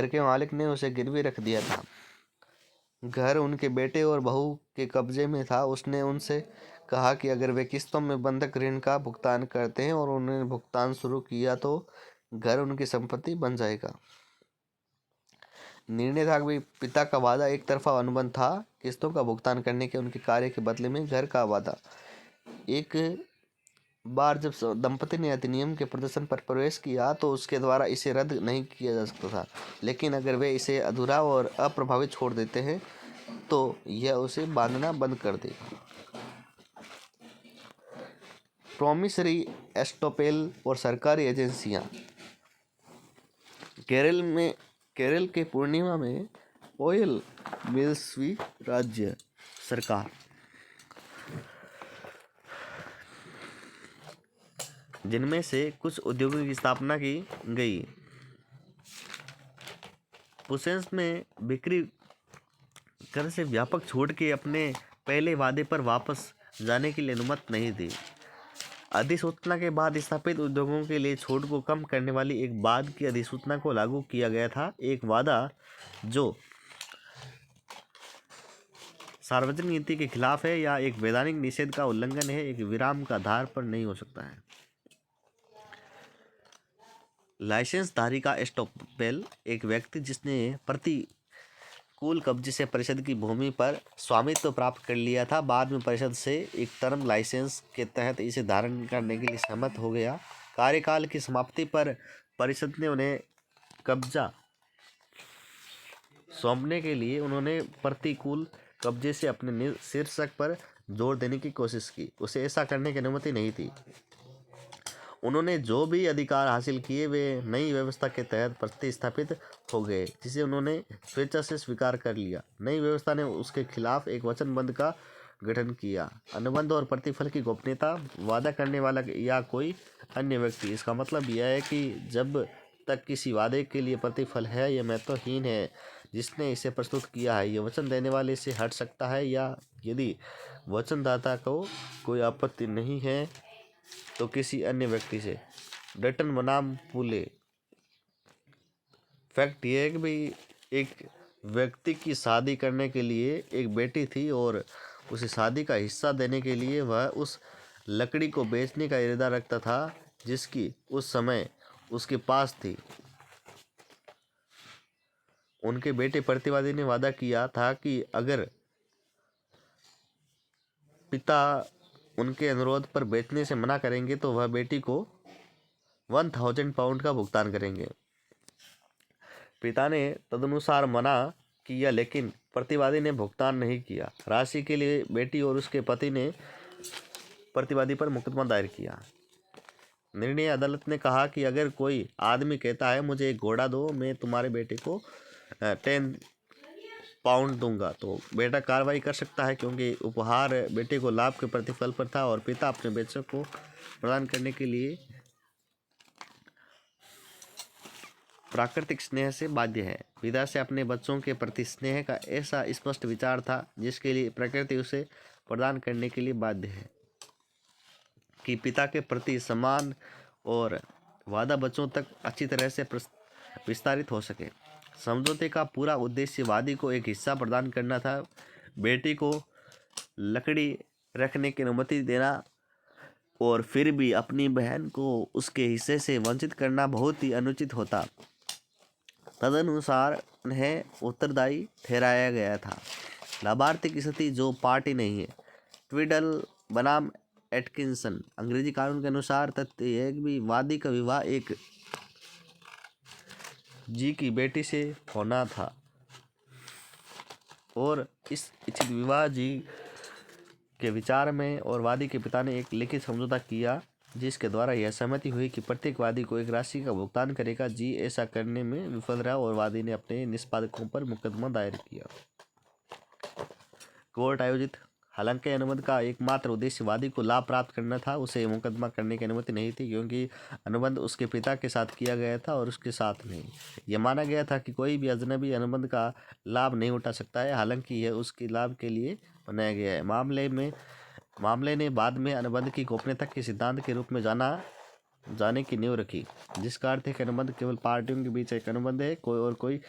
के मालिक ने उसे गिरवी रख दिया था। घर उनके बेटे और बहू के कब्जे में था। उसने उनसे कहा कि अगर वे किस्तों में बंधक ऋण का भुगतान करते हैं और उन्होंने भुगतान शुरू किया तो घर उनकी संपत्ति बन जाएगा। निर्णय था कि पिता का वादा एक तरफा अनुबंध था, किस्तों का भुगतान करने के उनके कार्य के बदले में घर का वादा। एक बार जब दंपति ने अधिनियम के प्रदर्शन पर प्रवेश किया तो उसके द्वारा इसे रद्द नहीं किया जा सकता था, लेकिन अगर वे इसे अधूरा और अप्रभावित छोड़ देते हैं तो यह उसे बांधना बंद कर देगा। प्रॉमिसरी एस्टोपेल और सरकारी एजेंसियां। केरल के पूर्णिमा में ऑयल मिल्स राज्य सरकार जिनमें से कुछ उद्योगों की स्थापना की गई। पुसेंस में बिक्री कर से व्यापक छूट के अपने पहले वादे पर वापस जाने के लिए अनुमति नहीं दी। अधिसूचना के बाद स्थापित उद्योगों के लिए छूट को कम करने वाली एक बाद की अधिसूचना को लागू किया गया था। एक वादा जो सार्वजनिक नीति के खिलाफ है या एक वैधानिक निषेध का उल्लंघन है, एक विराम का आधार पर नहीं हो सकता है। लाइसेंसधारी का एस्टोपेल एक व्यक्ति जिसने प्रतिकूल कब्जे से परिषद की भूमि पर स्वामित्व प्राप्त कर लिया था, बाद में परिषद से एक टर्म लाइसेंस के तहत इसे धारण करने के लिए सहमत हो गया। कार्यकाल की समाप्ति पर परिषद ने उन्हें कब्जा सौंपने के लिए उन्होंने प्रतिकूल कब्जे से अपने शीर्षक पर जोर देने की कोशिश की। उसे ऐसा करने की अनुमति नहीं थी। उन्होंने जो भी अधिकार हासिल किए वे नई व्यवस्था के तहत प्रतिस्थापित हो गए, जिसे उन्होंने स्वेच्छा से स्वीकार कर लिया। नई व्यवस्था ने उसके खिलाफ एक वचनबंध का गठन किया। अनुबंध और प्रतिफल की गोपनीयता। वादा करने वाला या कोई अन्य व्यक्ति। इसका मतलब यह है कि जब तक किसी वादे के लिए प्रतिफल है यह महत्वहीन है जिसने इसे प्रस्तुत किया है। यह वचन देने वाले से हट सकता है या यदि वचनदाता को कोई आपत्ति नहीं है तो किसी अन्य व्यक्ति से। डटन बनाम पुले। फैक्ट ये है कि भाई एक व्यक्ति की शादी करने के लिए एक बेटी थी और उसे शादी का हिस्सा देने के लिए वह उस लकड़ी को बेचने का इरादा रखता था जिसकी उस समय उसके पास थी। उनके बेटे प्रतिवादी ने वादा किया था कि अगर पिता उनके अनुरोध पर बेचने से मना करेंगे तो वह बेटी को 1000 पाउंड का भुगतान करेंगे। पिता ने तदनुसार मना किया, लेकिन प्रतिवादी ने भुगतान नहीं किया। राशि के लिए बेटी और उसके पति ने प्रतिवादी पर मुकदमा दायर किया। निर्णय। अदालत ने कहा कि अगर कोई आदमी कहता है मुझे एक घोड़ा दो, मैं तुम्हारे बेटे को 10 पाउंड दूंगा, तो बेटा कार्रवाई कर सकता है क्योंकि उपहार बेटे को लाभ के प्रतिफल पर था और पिता अपने बच्चों को प्रदान करने के लिए प्राकृतिक स्नेह से बाध्य है। पिता से अपने बच्चों के प्रति स्नेह का ऐसा स्पष्ट विचार था जिसके लिए प्रकृति उसे प्रदान करने के लिए बाध्य है कि पिता के प्रति सम्मान और वादा बच्चों तक अच्छी तरह से विस्तारित हो सके। समझौते का पूरा उद्देश्य वादी को एक हिस्सा प्रदान करना था। बेटी को लकड़ी रखने की अनुमति देना और फिर भी अपनी बहन को उसके हिस्से से वंचित करना बहुत ही अनुचित होता। तदनुसार उन्हें उत्तरदायी ठहराया गया था। लाभार्थी की स्थिति जो पार्टी नहीं है। ट्विडल बनाम एटकिंसन अंग्रेजी कानून के अनुसार तथ्य यह भी वादी का विवाह एक जी की बेटी से होना था और इस इच्छित विवाह जी के विचार में और वादी के पिता ने एक लिखित समझौता किया जिसके द्वारा यह सहमति हुई कि प्रत्येक वादी को एक राशि का भुगतान करेगा। जी ऐसा करने में विफल रहा और वादी ने अपने निष्पादकों पर मुकदमा दायर किया। कोर्ट आयोजित हालांकि अनुबंध का एकमात्र उद्देश्य वादी को लाभ प्राप्त करना था, उसे मुकदमा करने की अनुमति नहीं थी क्योंकि अनुबंध उसके पिता के साथ किया गया था और उसके साथ नहीं। यह माना गया था कि कोई भी अजनबी अनुबंध का लाभ नहीं उठा सकता है, हालांकि यह उसके लाभ के लिए बनाया गया है। मामले ने बाद में अनुबंध की गोपनीयता के सिद्धांत के रूप में जाने की नींव रखी, जिसका अर्थ है कि अनुबंध केवल पार्टियों के बीच एक अनुबंध है, कोई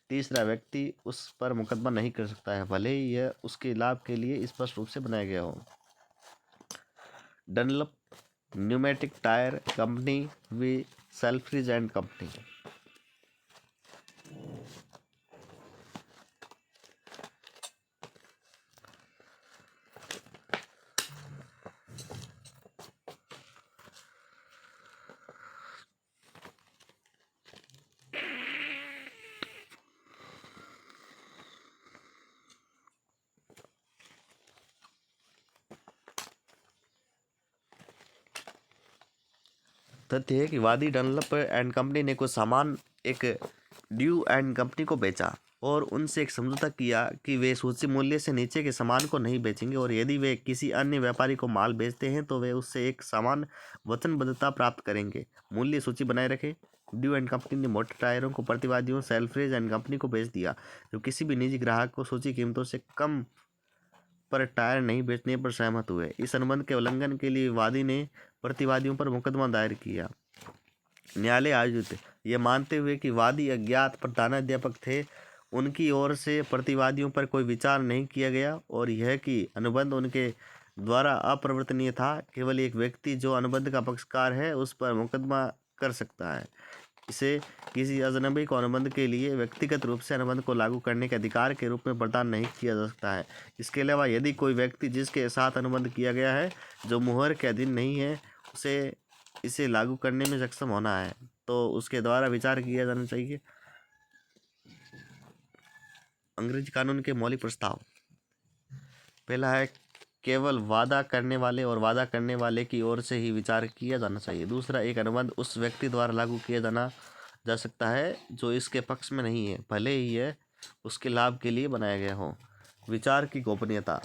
तीसरा व्यक्ति उस पर मुकदमा नहीं कर सकता है, भले ही यह उसके लाभ के लिए स्पष्ट रूप से बनाया गया हो। Dunlop Pneumatic Tyre Company v Selfridge and Company. तथ्य है कि वादी डनलप एंड कंपनी ने कुछ सामान एक ड्यू एंड कंपनी को बेचा और उनसे एक समझौता किया कि वे सूची मूल्य से नीचे के सामान को नहीं बेचेंगे और यदि वे किसी अन्य व्यापारी को माल बेचते हैं तो वे उससे एक समान वचनबद्धता प्राप्त करेंगे। मूल्य सूची बनाए रखे। ड्यू एंड कंपनी ने मोटर टायरों को प्रतिवादियों सेल्फ्रिज एंड कंपनी को बेच दिया, जो किसी भी निजी ग्राहक को सूची कीमतों से कम पर टायर नहीं बेचने पर सहमत हुए। इस अनुबंध के उल्लंघन के लिए वादी ने प्रतिवादियों पर मुकदमा दायर किया। न्यायालय आयोजित यह मानते हुए कि वादी अज्ञात प्रधानाध्यापक थे, उनकी ओर से प्रतिवादियों पर कोई विचार नहीं किया गया और यह कि अनुबंध उनके द्वारा अप्रवर्तनीय था। केवल एक व्यक्ति जो अनुबंध का पक्षकार है उस पर मुकदमा कर सकता है। इसे किसी अजनबी को अनुबंध के लिए व्यक्तिगत रूप से अनुबंध को लागू करने के अधिकार के रूप में प्रदान नहीं किया जा सकता है। इसके अलावा यदि कोई व्यक्ति जिसके साथ अनुबंध किया गया है जो मुहर के अधीन नहीं है उसे इसे लागू करने में सक्षम होना है तो उसके द्वारा विचार किया जाना चाहिए। अंग्रेजी कानून के मौलिक प्रस्ताव। पहला है केवल वादा करने वाले और वादा करने वाले की ओर से ही विचार किया जाना चाहिए। दूसरा, एक अनुबंध उस व्यक्ति द्वारा लागू किया जा सकता है जो इसके पक्ष में नहीं है, भले ही यह उसके लाभ के लिए बनाया गया हो। विचार की गोपनीयता।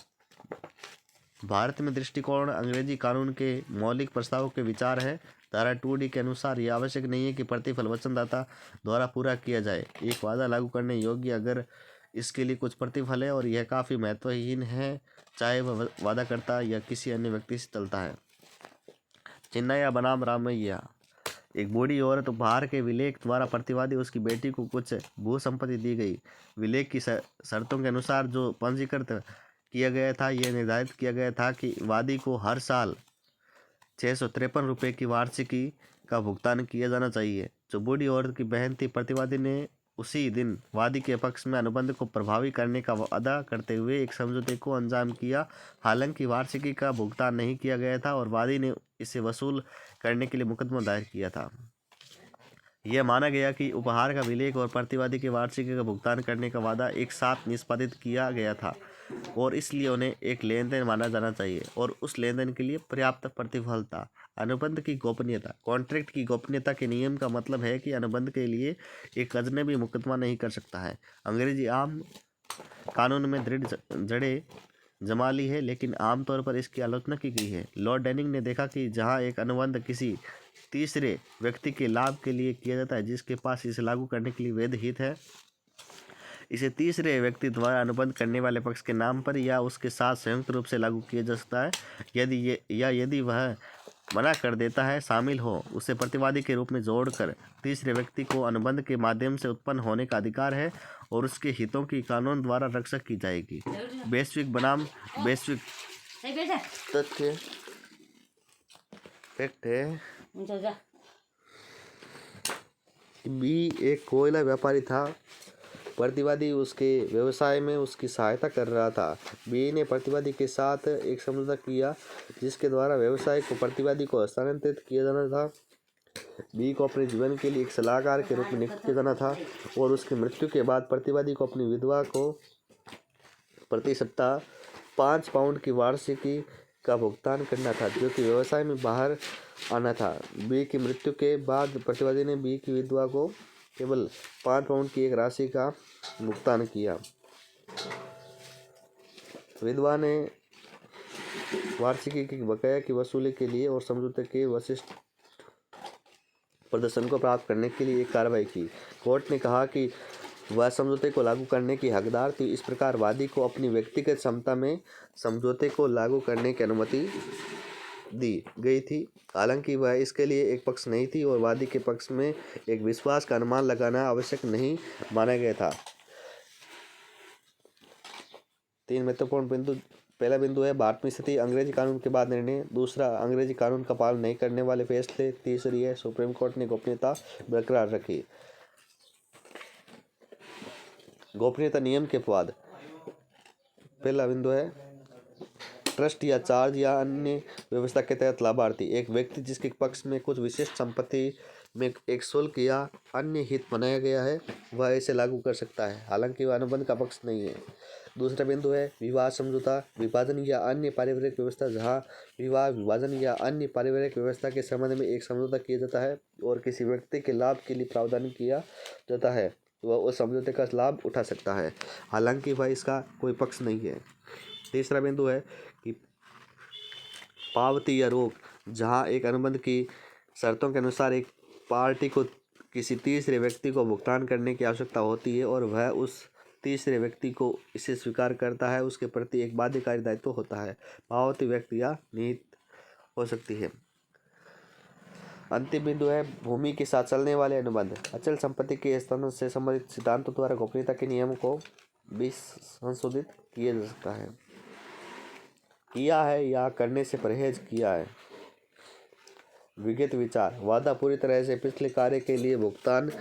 भारत में दृष्टिकोण अंग्रेजी कानून के मौलिक प्रस्तावों के विचार है। धारा 2D के अनुसार यह आवश्यक नहीं है कि प्रतिफल वचनदाता द्वारा पूरा किया जाए। एक वादा लागू करने योग्य अगर इसके लिए कुछ प्रतिफल है और यह काफ़ी महत्वहीन है, चाहे वह वादाकर्ता या किसी अन्य व्यक्ति से चलता है। चिन्नैया बनाम रामैया। एक बूढ़ी औरत उपहार के विलेख द्वारा प्रतिवादी उसकी बेटी को कुछ भू संपत्ति दी गई। विलेख की शर्तों के अनुसार जो पंजीकृत किया गया था, यह निर्धारित किया गया था कि वादी को हर साल 653 रुपये की वार्षिकी का भुगतान किया जाना चाहिए। जो बूढ़ी औरत की बहन थी, प्रतिवादी ने उसी दिन वादी के पक्ष में अनुबंध को प्रभावी करने का वादा करते हुए एक समझौते को अंजाम किया। हालांकि वार्षिकी का भुगतान नहीं किया गया था और वादी ने इसे वसूल करने के लिए मुकदमा दायर किया था। यह माना गया कि उपहार का विलेख और प्रतिवादी की वार्षिकी का भुगतान करने का वादा एक साथ निष्पादित किया गया था और इसलिए उन्हें एक लेन देन माना जाना चाहिए और उस लेन देन के लिए पर्याप्त प्रतिफल था। अनुबंध की गोपनीयता। कॉन्ट्रैक्ट की गोपनीयता के नियम का मतलब है कि अनुबंध के लिए एक अजनबी मुकदमा नहीं कर सकता है। अंग्रेजी आम कानून में दृढ़ जड़ें जमा ली है, लेकिन आमतौर पर इसकी आलोचना की गई है। लॉर्ड डेनिंग ने देखा कि जहां एक अनुबंध किसी तीसरे व्यक्ति के लाभ के लिए किया जाता है जिसके पास इसे लागू करने के लिए वैध हित है। इसे तीसरे व्यक्ति द्वारा अनुबंध करने वाले पक्ष के नाम पर या उसके साथ संयुक्त रूप से लागू किया जा सकता है। यदि वह मना कर देता है शामिल हो, उसे प्रतिवादी के रूप में जोड़कर तीसरे व्यक्ति को अनुबंध के माध्यम से उत्पन्न होने का अधिकार है और उसके हितों की कानून द्वारा रक्षा की जाएगी। वैश्विक बनाम वैश्विक तथ्य फैक्ट है कि बी एक कोयला व्यापारी था। प्रतिवादी उसके व्यवसाय में उसकी सहायता कर रहा था। बी ने प्रतिवादी के साथ एक समझौता किया जिसके द्वारा व्यवसाय को प्रतिवादी को हस्तांतरित किया जाना था। बी को अपने जीवन के लिए एक सलाहकार के रूप में नियुक्त किया जाना था और उसकी मृत्यु के बाद प्रतिवादी को अपनी विधवा को प्रति सप्ताह 5 पाउंड की वार्षिकी का भुगतान करना था, जो कि व्यवसाय में बाहर आना था। बी की मृत्यु के बाद प्रतिवादी ने बी की विधवा को केवल 5 पाउंड की एक राशि का भुगतान किया। विधवा ने वार्षिकी की बकाया की वसूली के लिए और समझौते के विशिष्ट प्रदर्शन को प्राप्त करने के लिए एक कार्रवाई की। कोर्ट ने कहा कि वह समझौते को लागू करने की हकदार थी। इस प्रकार वादी को अपनी व्यक्तिगत क्षमता में समझौते को लागू करने की अनुमति दी गई थी, हालांकि वह इसके लिए एक पक्ष नहीं थी और वादी के पक्ष में एक विश्वास का अनुमान लगाना आवश्यक नहीं माना गया था। 3 महत्वपूर्ण बिंदु। पहला बिंदु है भारत में स्थिति, अंग्रेजी कानून के बाद निर्णय। दूसरा, अंग्रेजी कानून का पालन नहीं करने वाले फैसले। तीसरी है सुप्रीम कोर्ट ने गोपनीयता बरकरार रखी। गोपनीयता नियम के अपवाद। पहला बिंदु है ट्रस्ट या चार्ज या अन्य व्यवस्था के तहत लाभार्थी। एक व्यक्ति जिसके पक्ष में कुछ विशिष्ट संपत्ति में एक शुल्क या अन्य हित बनाया गया है, वह इसे लागू कर सकता है, हालांकि वह अनुबंध का पक्ष नहीं है। दूसरा बिंदु है विवाह समझौता, विभाजन या अन्य पारिवारिक व्यवस्था। जहां विवाह, विभाजन या अन्य पारिवारिक व्यवस्था के संबंध में एक समझौता किया जाता है और किसी व्यक्ति के लाभ के लिए प्रावधान किया जाता है, वह उस समझौते का लाभ उठा सकता है, हालांकि वह इसका कोई पक्ष नहीं है। तीसरा बिंदु है कि पावती या रोक, जहां एक अनुबंध की शर्तों के अनुसार एक पार्टी को किसी तीसरे व्यक्ति को भुगतान करने की आवश्यकता होती है और वह उस तीसरे व्यक्ति को इसे स्वीकार करता है, उसके प्रति एक बाध्यकारी दायित्व होता है। पावती व्यक्ति या निहित हो सकती है। अंतिम बिंदु है भूमि के साथ चलने वाले अनुबंध। अचल संपत्ति के हस्तांतरण से संबंधित सिद्धांतों द्वारा गोपनीयता के नियम को भी संशोधित किया जा सकता है, किया है या करने से परहेज किया है। विगत विचार, वादा पूरी तरह से पिछले कार्य के लिए भुगतान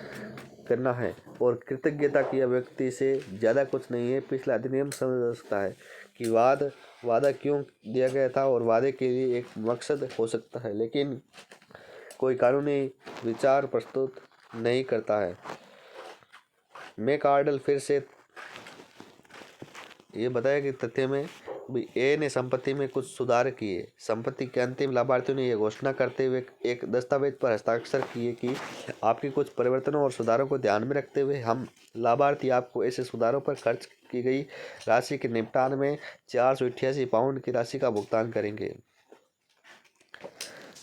करना है और कृतज्ञता की व्यक्ति से ज़्यादा कुछ नहीं है। पिछला अधिनियम समझ जा सकता है कि वादा क्यों दिया गया था और वादे के लिए एक मकसद हो सकता है, लेकिन कोई कानूनी विचार प्रस्तुत नहीं करता है। मैकआर्डल फिर से ये बताया कि तथ्य में ए ने संपत्ति में कुछ सुधार किए। संपत्ति के अंतिम लाभार्थियों ने यह घोषणा करते हुए एक दस्तावेज पर हस्ताक्षर किए कि आपके कुछ परिवर्तनों और सुधारों को ध्यान में रखते हुए हम लाभार्थी आपको ऐसे सुधारों पर खर्च की गई राशि के निपटान में 488 पाउंड की राशि का भुगतान करेंगे।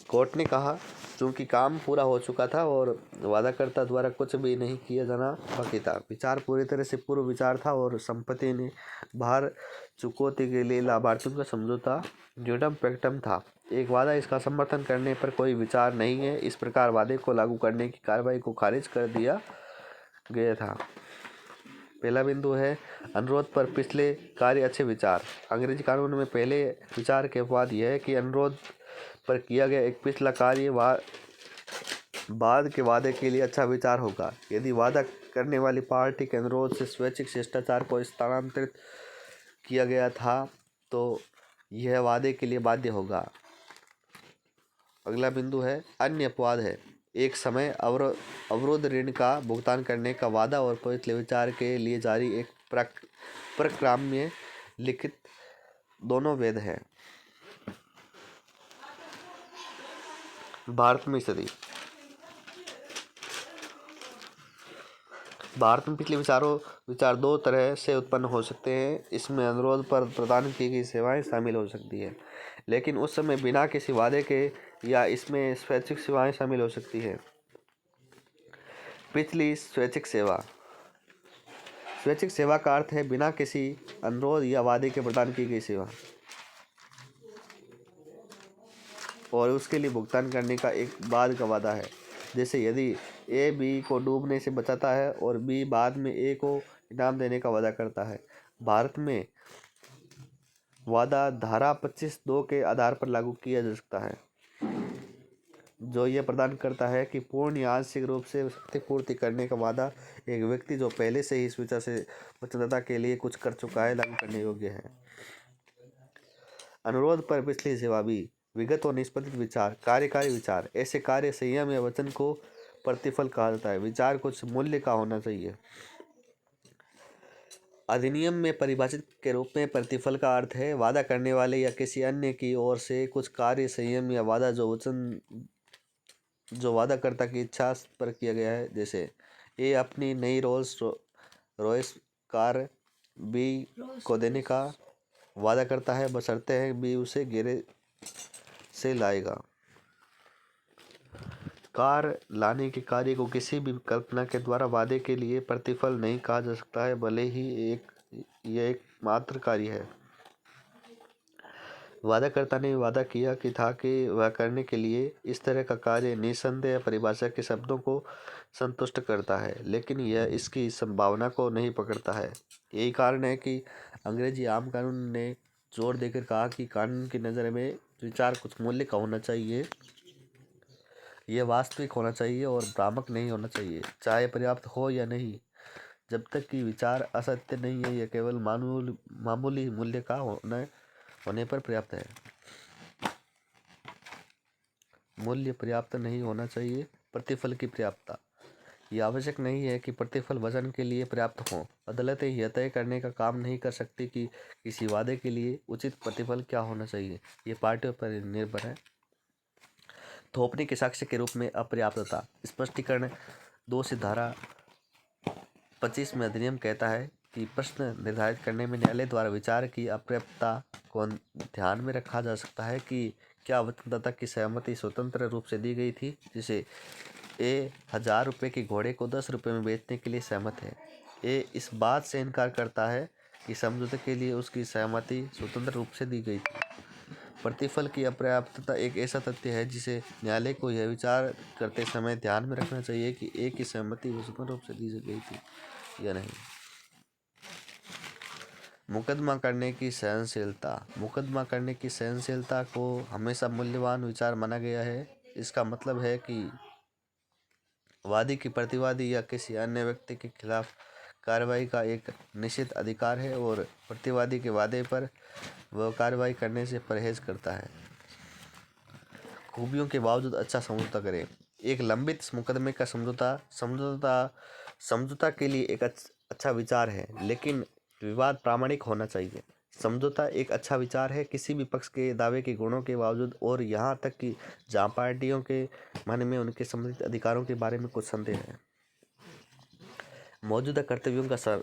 कोर्ट ने कहा चूंकि काम पूरा हो चुका था और वादाकर्ता द्वारा कुछ भी नहीं किया जाना बाकी था, विचार पूरी तरह से पूर्व विचार था और संपत्ति ने भार चुकौती के लिए लाभार्थियों का समझौता न्यूनतम पैक्टम था। एक वादा इसका समर्थन करने पर कोई विचार नहीं है। इस प्रकार वादे को लागू करने की कार्रवाई को खारिज कर दिया गया था। पहला बिंदु है अनुरोध पर पिछले कार्य अच्छे विचार। अंग्रेजी कानून में पहले विचार के अपवाद यह है कि अनुरोध पर किया गया एक पिछला कार्य बाद के वादे के लिए अच्छा विचार होगा। यदि वादा करने वाली पार्टी के अनुरोध से स्वैच्छिक शिष्टाचार को स्थानांतरित किया गया था तो यह वादे के लिए बाध्य होगा। अगला बिंदु है अन्य अपवाद है एक समय अवरोध ऋण का भुगतान करने का वादा और पिछले विचार के लिए जारी एक प्रक्राम्य लिखित दोनों वैध है। भारत में स्थिति। भारत में पिछले विचार दो तरह से उत्पन्न हो सकते हैं। इसमें अनुरोध पर प्रदान की गई सेवाएं शामिल हो सकती है, लेकिन उस समय बिना किसी वादे के या इसमें स्वैच्छिक सेवाएं शामिल हो सकती है। पिछली स्वैच्छिक सेवा। स्वैच्छिक सेवा का अर्थ है बिना किसी अनुरोध या वादे के प्रदान की गई सेवा और उसके लिए भुगतान करने का एक बाद का वादा है। जैसे यदि ए बी को डूबने से बचाता है और बी बाद में ए को इनाम देने का वादा करता है। भारत में वादा धारा 25(2) के आधार पर लागू किया जा सकता है, जो यह प्रदान करता है कि पूर्ण या आंशिक रूप से क्षतिपूर्ति करने का वादा एक व्यक्ति जो पहले से ही स्वेच्छा से वचनदाता के लिए कुछ कर चुका है लागू करने योग्य है। अनुरोध पर पिछली सेवा भी। विगत और निष्पत्ति विचार। कार्यकारी विचार। ऐसे कार्य संयम या वचन को प्रतिफल कहा जाता है। विचार कुछ मूल्य का होना चाहिए। अधिनियम में परिभाषित के रूप में प्रतिफल का अर्थ है वादा करने वाले या किसी अन्य की ओर से कुछ कार्य संयम या वादा जो वादाकर्ता की इच्छा पर किया गया है। जैसे ए अपनी नई रोल्स रॉयस कार बी को देने का वादा करता है बशर्ते है बी उसे गैरेज से लाएगा। कार लाने के कार्य को किसी भी कल्पना के द्वारा वादे के लिए प्रतिफल नहीं कहा जा सकता है, भले ही यह एक मात्र कार्य है। वादाकर्ता ने वादा किया कि था कि वह करने के लिए इस तरह का कार्य निसंदेह परिभाषा के शब्दों को संतुष्ट करता है, लेकिन यह इसकी संभावना को नहीं पकड़ता है। यही कारण है कि अंग्रेजी आम कानून ने जोर देकर कहा कि कानून की नज़र में विचार कुछ मूल्य का होना चाहिए, यह वास्तविक होना चाहिए और भ्रामक नहीं होना चाहिए, चाहे पर्याप्त हो या नहीं। जब तक कि विचार असत्य नहीं है, यह केवल मामूली मूल्य का होने पर पर्याप्त है। मूल्य पर्याप्त नहीं होना चाहिए। प्रतिफल की पर्याप्तता। यह आवश्यक नहीं है कि प्रतिफल वचन के लिए पर्याप्त हो। अदालतें यह तय करने का काम नहीं कर सकती कि किसी वादे के लिए उचित प्रतिफल क्या होना चाहिए, यह पार्टियों पर निर्भर है। थोपने के साक्ष्य के रूप में अपर्याप्तता। स्पष्टीकरण 2 से धारा 25 में अधिनियम कहता है कि प्रश्न निर्धारित करने में न्यायालय द्वारा विचार की अपर्याप्तता को ध्यान में रखा जा सकता है कि क्या वचनदाता की सहमति स्वतंत्र रूप से दी गई थी। जिसे ए 1000 रुपये के घोड़े को 10 रुपये में बेचने के लिए सहमत है। ए इस बात से इनकार करता है कि समझौते के लिए उसकी सहमति स्वतंत्र रूप से दी गई थी। प्रतिफल की अपर्याप्तता एक ऐसा तथ्य है जिसे न्यायालय को यह विचार करते समय ध्यान में रखना चाहिए कि ए की सहमति स्वतंत्र रूप से दी गई थी या नहीं। मुकदमा करने की सहनशीलता। मुकदमा करने की सहनशीलता को हमेशा मूल्यवान विचार माना गया है। इसका मतलब है कि वादी की प्रतिवादी या किसी अन्य व्यक्ति के खिलाफ कार्रवाई का एक निश्चित अधिकार है और प्रतिवादी के वादे पर वह कार्रवाई करने से परहेज करता है। खूबियों के बावजूद अच्छा समझौता करें। एक लंबित मुकदमे का समझौता के लिए एक अच्छा विचार है, लेकिन विवाद प्रामाणिक होना चाहिए। समझौता एक अच्छा विचार है किसी भी पक्ष के दावे के गुणों के बावजूद और यहाँ तक कि जहाँ पार्टियों के मन में उनके संबंधित अधिकारों के बारे में कुछ संदेह है। मौजूदा कर्तव्यों का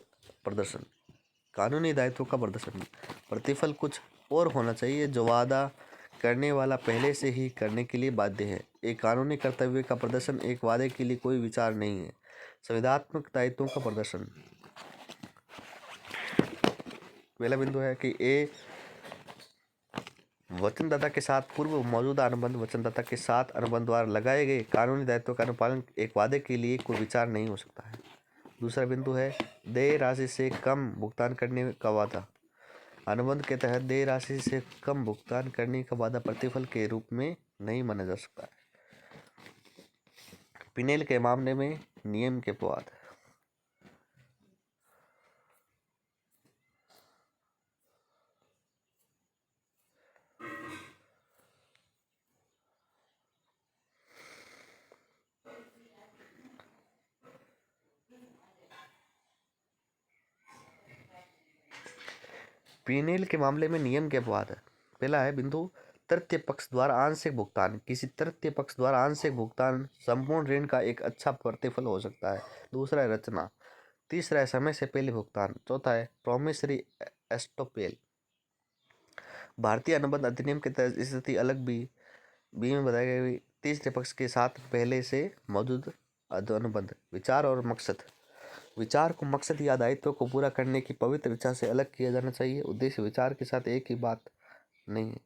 प्रदर्शन। कानूनी दायित्वों का प्रदर्शन। प्रतिफल कुछ और होना चाहिए जो वादा करने वाला पहले से ही करने के लिए बाध्य है। एक कानूनी कर्तव्य का प्रदर्शन एक वादे के लिए कोई विचार नहीं है। संविधात्मक दायित्वों का प्रदर्शन। पहला बिंदु है कि ए वचनदाता के साथ पूर्व मौजूदा अनुबंध वचनदाता के साथ अनुबंध द्वारा लगाए गए कानूनी दायित्वों का अनुपालन एक वादे के लिए कोई विचार नहीं हो सकता है। दूसरा बिंदु है देय राशि से कम भुगतान करने का वादा। अनुबंध के तहत देय राशि से कम भुगतान करने का वादा प्रतिफल के रूप में नहीं माना जा सकता है। पिनेल के मामले में नियम के अपवाद। पिनेल के मामले में नियम के अपवाद है। पहला है बिंदु तृतीय पक्ष द्वारा आंशिक भुगतान। किसी तृतीय पक्ष द्वारा आंशिक भुगतान संपूर्ण ऋण का एक अच्छा प्रतिफल हो सकता है। दूसरा है रचना। तीसरा है समय से पहले भुगतान। चौथा है प्रोमिसरी एस्टोपेल। भारतीय अनुबंध अधिनियम के तहत स्थिति अलग भी बी में बताया गया कि तीसरे पक्ष के साथ पहले से मौजूद अनुबंध। विचार और मकसद। विचार को मकसद या दायित्व को पूरा करने की पवित्र इच्छा से अलग किया जाना चाहिए। उद्देश्य विचार के साथ एक ही बात नहीं है।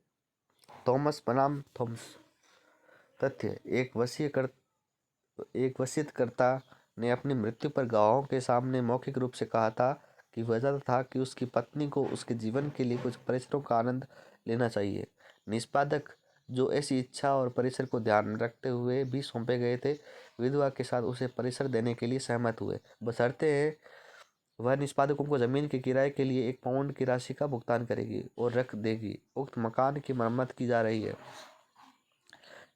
थॉमस बनाम थॉमस। तथ्य। एक वसीयतकर्ता ने अपनी मृत्यु पर गवाहों के सामने मौखिक रूप से कहा था कि वह चाहता था कि उसकी पत्नी को उसके जीवन के लिए कुछ परिसरों का आनंद लेना चाहिए। निष्पादक, जो ऐसी इच्छा और परिसर को ध्यान में रखते हुए भी सौंपे गए थे, विधवा के साथ उसे परिसर देने के लिए सहमत हुए, बशर्ते वह निष्पादकों को जमीन के किराए के लिए 1 पाउंड की राशि का भुगतान करेगी और रख देगी। उक्त मकान की मरम्मत की जा रही है।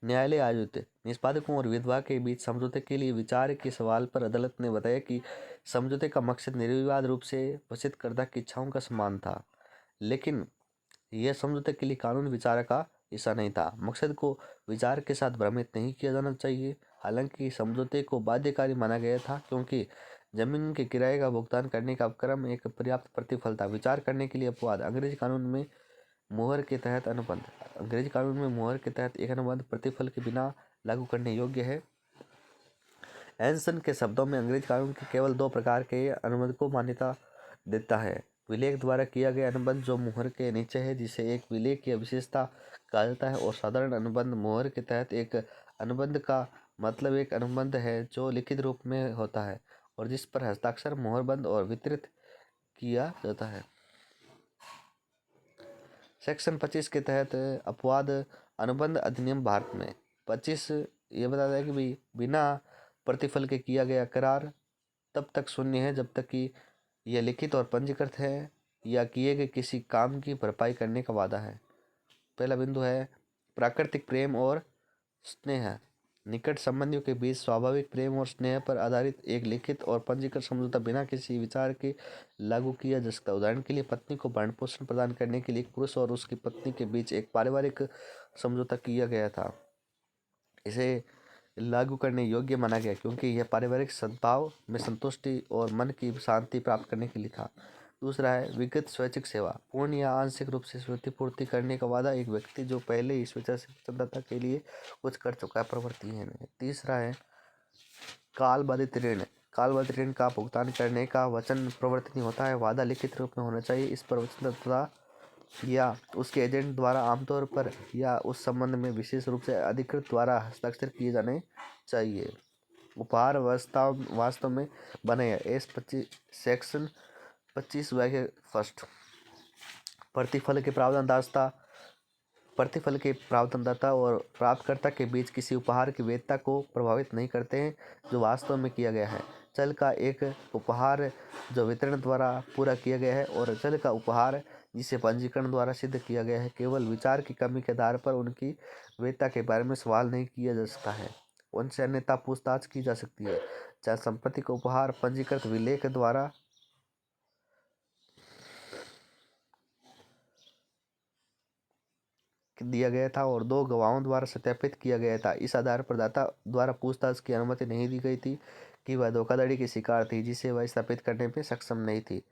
न्यायालय आयोजित। निष्पादकों और विधवा के बीच समझौते के लिए विचार के सवाल पर अदालत ने बताया कि समझौते का मकसद निर्विवाद रूप से वसीयतकर्ता की इच्छाओं का सम्मान था, लेकिन यह समझौते के लिए कानून विचार का हिस्सा नहीं था। मकसद को विचार के साथ भ्रमित नहीं किया जाना चाहिए। हालांकि समझौते को बाध्यकारी माना गया था क्योंकि जमीन के किराए का भुगतान करने का उपक्रम एक पर्याप्त प्रतिफल था। विचार करने के लिए अपवाद। अंग्रेजी कानून में मोहर के तहत अनुबंध। अंग्रेजी कानून में मोहर के तहत एक अनुबंध प्रतिफल के बिना लागू करने योग्य है। एंसन के शब्दों में अंग्रेजी कानून के केवल 2 प्रकार के अनुबंध को मान्यता देता है। विलेख द्वारा किया गया अनुबंध जो मोहर के नीचे है, जिसे एक विलेख या विशेषता कहा जाता है, और साधारण अनुबंध। मोहर के तहत एक अनुबंध का मतलब एक अनुबंध है जो लिखित रूप में होता है और जिस पर हस्ताक्षर, मोहरबंद और वितरित किया जाता है। सेक्शन 25 के तहत अपवाद अनुबंध अधिनियम भारत में 25 ये बताता है कि बिना प्रतिफल के किया गया करार तब तक शून्य है जब तक कि यह लिखित और पंजीकृत है या किए गए किसी काम की भरपाई करने का वादा है। पहला बिंदु है प्राकृतिक प्रेम और स्नेह। निकट संबंधियों के बीच स्वाभाविक प्रेम और स्नेह पर आधारित एक लिखित और पंजीकृत समझौता बिना किसी विचार के लागू किया जा सकता है। उदाहरण के लिए, पत्नी को भरण पोषण प्रदान करने के लिए एक पुरुष और उसकी पत्नी के बीच एक पारिवारिक समझौता किया गया था। इसे लागू करने योग्य माना गया क्योंकि यह पारिवारिक सद्भाव में संतुष्टि और मन की शांति प्राप्त करने के लिए था। दूसरा है विगत स्वैच्छिक सेवा। पूर्ण या आंशिक रूप से क्षतिपूर्ति करने का वादा। एक व्यक्ति जो पहले ही स्वेच्छा से वचनदाता के लिए कुछ कर चुका है, प्रवृत्ति है। तीसरा है काल बाधित ऋण। काल बाधित ऋण का भुगतान करने का वचन प्रवृत्ति नहीं होता है। वादा लिखित रूप में होना चाहिए। इस पर वचनदाता या उसके एजेंट द्वारा आमतौर पर या उस संबंध में विशेष रूप से अधिकृत द्वारा हस्ताक्षर किए जाने चाहिए। उपहार वास्तव में बने एस 25 सेक्शन 25 वाक्य फर्स्ट। प्रतिफल के प्रावधानदाता और प्राप्तकर्ता के बीच किसी उपहार की वैधता को प्रभावित नहीं करते हैं जो वास्तव में किया गया है। चल का एक उपहार जो वितरण द्वारा पूरा किया गया है और चल का उपहार जिसे पंजीकरण द्वारा सिद्ध किया गया है, केवल विचार की कमी के आधार पर उनकी वैधता के बारे में सवाल नहीं किया जा सकता है। उनसे अन्यथा पूछताछ की जा सकती है। चाहे संपत्ति का उपहार पंजीकृत विलेख द्वारा दिया गया था और 2 गवाहों द्वारा सत्यापित किया गया था। इस आधार पर दाता द्वारा पूछताछ की अनुमति नहीं दी गई थी कि वह धोखाधड़ी की शिकार थी जिसे वह स्थापित करने में सक्षम नहीं थी।